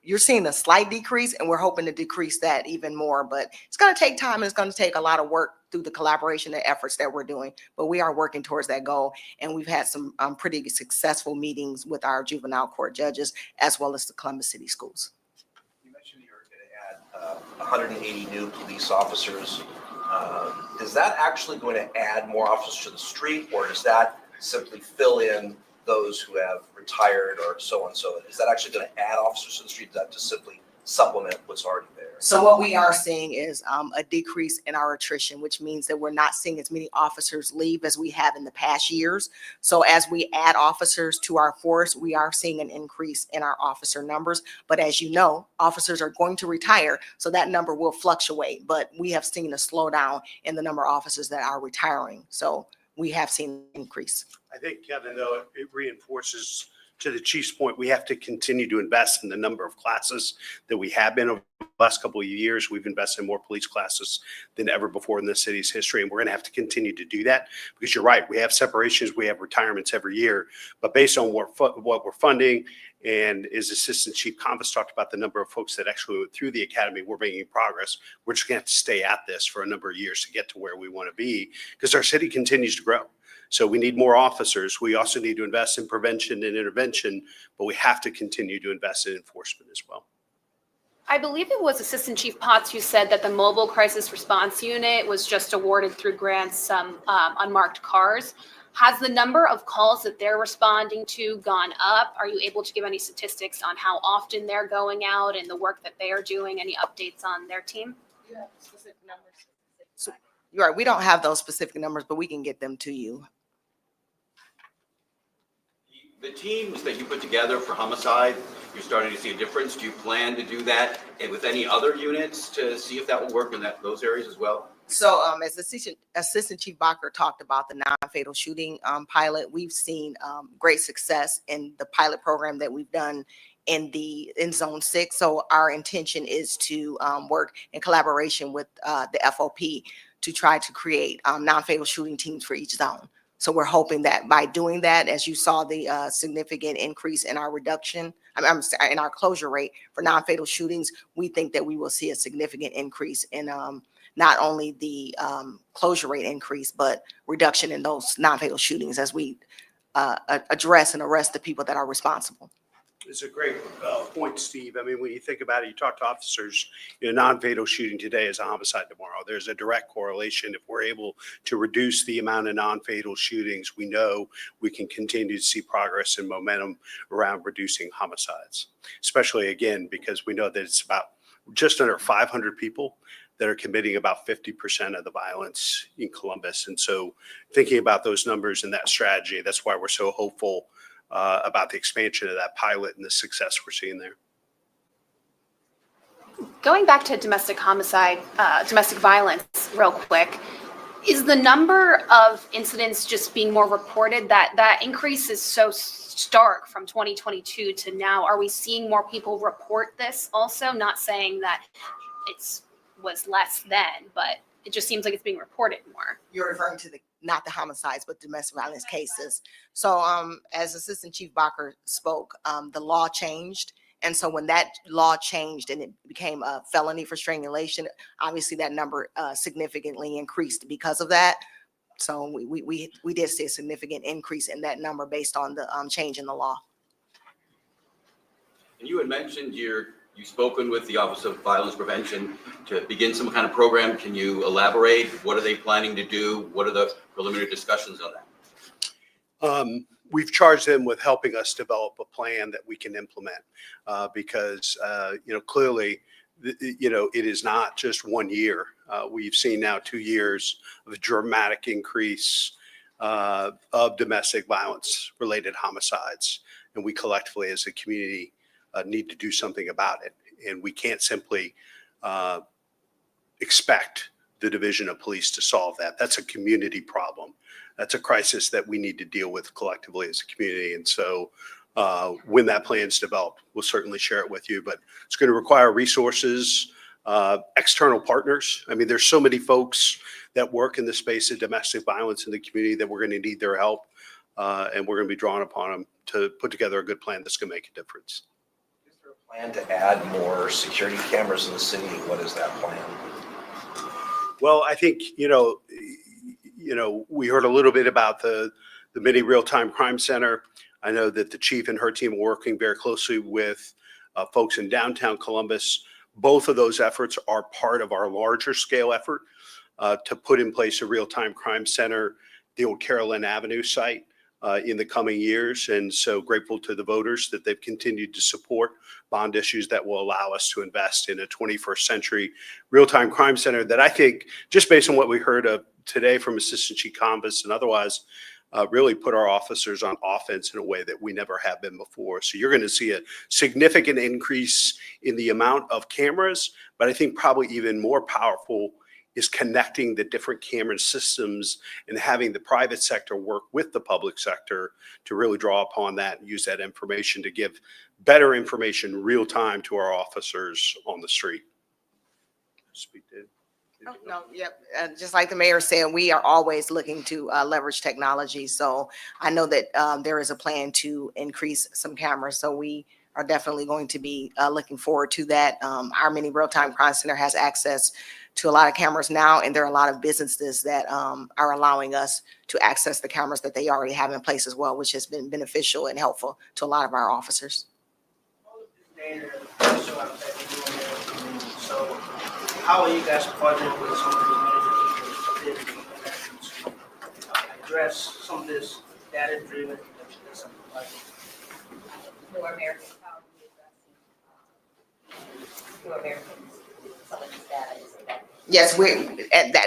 you're seeing a slight decrease, and we're hoping to decrease that even more. But it's going to take time, and it's going to take a lot of work through the collaboration and efforts that we're doing. But we are working towards that goal, and we've had some pretty successful meetings with our juvenile court judges, as well as the Columbus City Schools. You mentioned you're going to add 180 new police officers. Is that actually going to add more officers to the street, or does that simply fill in those who have retired or so on? So is that actually going to add officers to the street? Does that just simply supplement what's already there? So what we are seeing is a decrease in our attrition, which means that we're not seeing as many officers leave as we have in the past years. So as we add officers to our force, we are seeing an increase in our officer numbers. But as you know, officers are going to retire, so that number will fluctuate. But we have seen a slowdown in the number of officers that are retiring. So we have seen an increase. I think, Kevin, though, it reinforces, to the chief's point, we have to continue to invest in the number of classes that we have been over the last couple of years. We've invested in more police classes than ever before in the city's history, and we're going to have to continue to do that, because you're right, we have separations, we have retirements every year, but based on what we're funding, and as Assistant Chief Convis talked about the number of folks that actually went through the academy, we're making progress. We're just going to have to stay at this for a number of years to get to where we want to be, because our city continues to grow. So we need more officers. We also need to invest in prevention and intervention, but we have to continue to invest in enforcement as well. I believe it was Assistant Chief Potts who said that the Mobile Crisis Response Unit was just awarded through grants some unmarked cars. Has the number of calls that they're responding to gone up? Are you able to give any statistics on how often they're going out and the work that they are doing? Any updates on their team? Yeah, specific numbers. So, you're right, we don't have those specific numbers, but we can get them to you. The teams that you put together for homicide, you're starting to see a difference. Do you plan to do that with any other units to see if that will work in those areas as well? So as Assistant Chief Bacher talked about the non-fatal shooting pilot, we've seen great success in the pilot program that we've done in Zone 6. So our intention is to work in collaboration with the FOP to try to create non-fatal shooting teams for each zone. So we're hoping that by doing that, as you saw the significant increase in our reduction, I'm sorry, in our closure rate for non-fatal shootings, we think that we will see a significant increase in not only the closure rate increase, but reduction in those non-fatal shootings as we address and arrest the people that are responsible. It's a great point, Steve. I mean, when you think about it, you talk to officers, non-fatal shooting today is a homicide tomorrow. There's a direct correlation. If we're able to reduce the amount of non-fatal shootings, we know we can continue to see progress and momentum around reducing homicides, especially again, because we know that it's about just under 500 people that are committing about 50% of the violence in Columbus. And so thinking about those numbers and that strategy, that's why we're so hopeful about the expansion of that pilot and the success we're seeing there. Going back to domestic homicide, domestic violence real quick, is the number of incidents just being more reported? That increase is so stark from 2022 to now. Are we seeing more people report this also? Not saying that was less then, but it just seems like it's being reported more. You're referring to not the homicides, but domestic violence cases. So as Assistant Chief Bacher spoke, the law changed. And so when that law changed and it became a felony for strangulation, obviously that number significantly increased because of that. So we did see a significant increase in that number based on the change in the law. And you had mentioned you've spoken with the Office of Violence Prevention to begin some kind of program. Can you elaborate? What are they planning to do? What are the preliminary discussions on that? We've charged them with helping us develop a plan that we can implement because, clearly, it is not just 1 year. We've seen now 2 years of a dramatic increase of domestic violence related homicides. And we collectively as a community need to do something about it. And we can't simply expect the Division of Police to solve that. That's a community problem. That's a crisis that we need to deal with collectively as a community. And so when that plan's developed, we'll certainly share it with you, but it's going to require resources, external partners. I mean, there's so many folks that work in the space of domestic violence in the community that we're going to need their help. And we're going to be drawing upon them to put together a good plan that's going to make a difference. Is there a plan to add more security cameras in the city? What is that plan? Well, I think, we heard a little bit about the mini real-time crime center. I know that the chief and her team are working very closely with folks in downtown Columbus. Both of those efforts are part of our larger scale effort to put in place a real-time crime center, the old Carolyn Avenue site in the coming years. And so grateful to the voters that they've continued to support bond issues that will allow us to invest in a 21st century real-time crime center that I think, just based on what we heard of today from Assistant Chief Convis and otherwise, really put our officers on offense in a way that we never have been before. So you're going to see a significant increase in the amount of cameras, but I think probably even more powerful is connecting the different camera systems and having the private sector work with the public sector to really draw upon that and use that information to give better information real time to our officers on the street. Speak to. No, yep. Just like the mayor said, we are always looking to leverage technology. So I know that there is a plan to increase some cameras. So we are definitely going to be looking forward to that. Our mini real-time crime center has access to a lot of cameras now, and there are a lot of businesses that are allowing us to access the cameras that they already have in place as well, which has been beneficial and helpful to a lot of our officers. So how are you guys partnering with some of these major to address some of this data-driven? Who are Americans, how are we addressing, who are Americans, some of these data is that? Yes,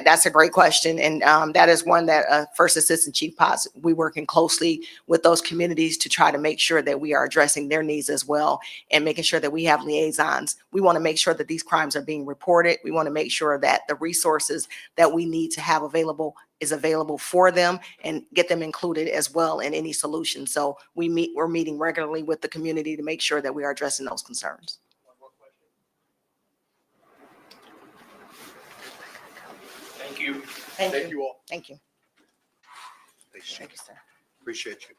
that's a great question. And that is one that First Assistant Chief Potts, we working closely with those communities to try to make sure that we are addressing their needs as well and making sure that we have liaisons. We want to make sure that these crimes are being reported. We want to make sure that the resources that we need to have available is available for them and get them included as well in any solution. So we're meeting regularly with the community to make sure that we are addressing those concerns. Thank you. Thank you. you all. Thank you. Thanks, Chief. Thank you, sir. Appreciate you.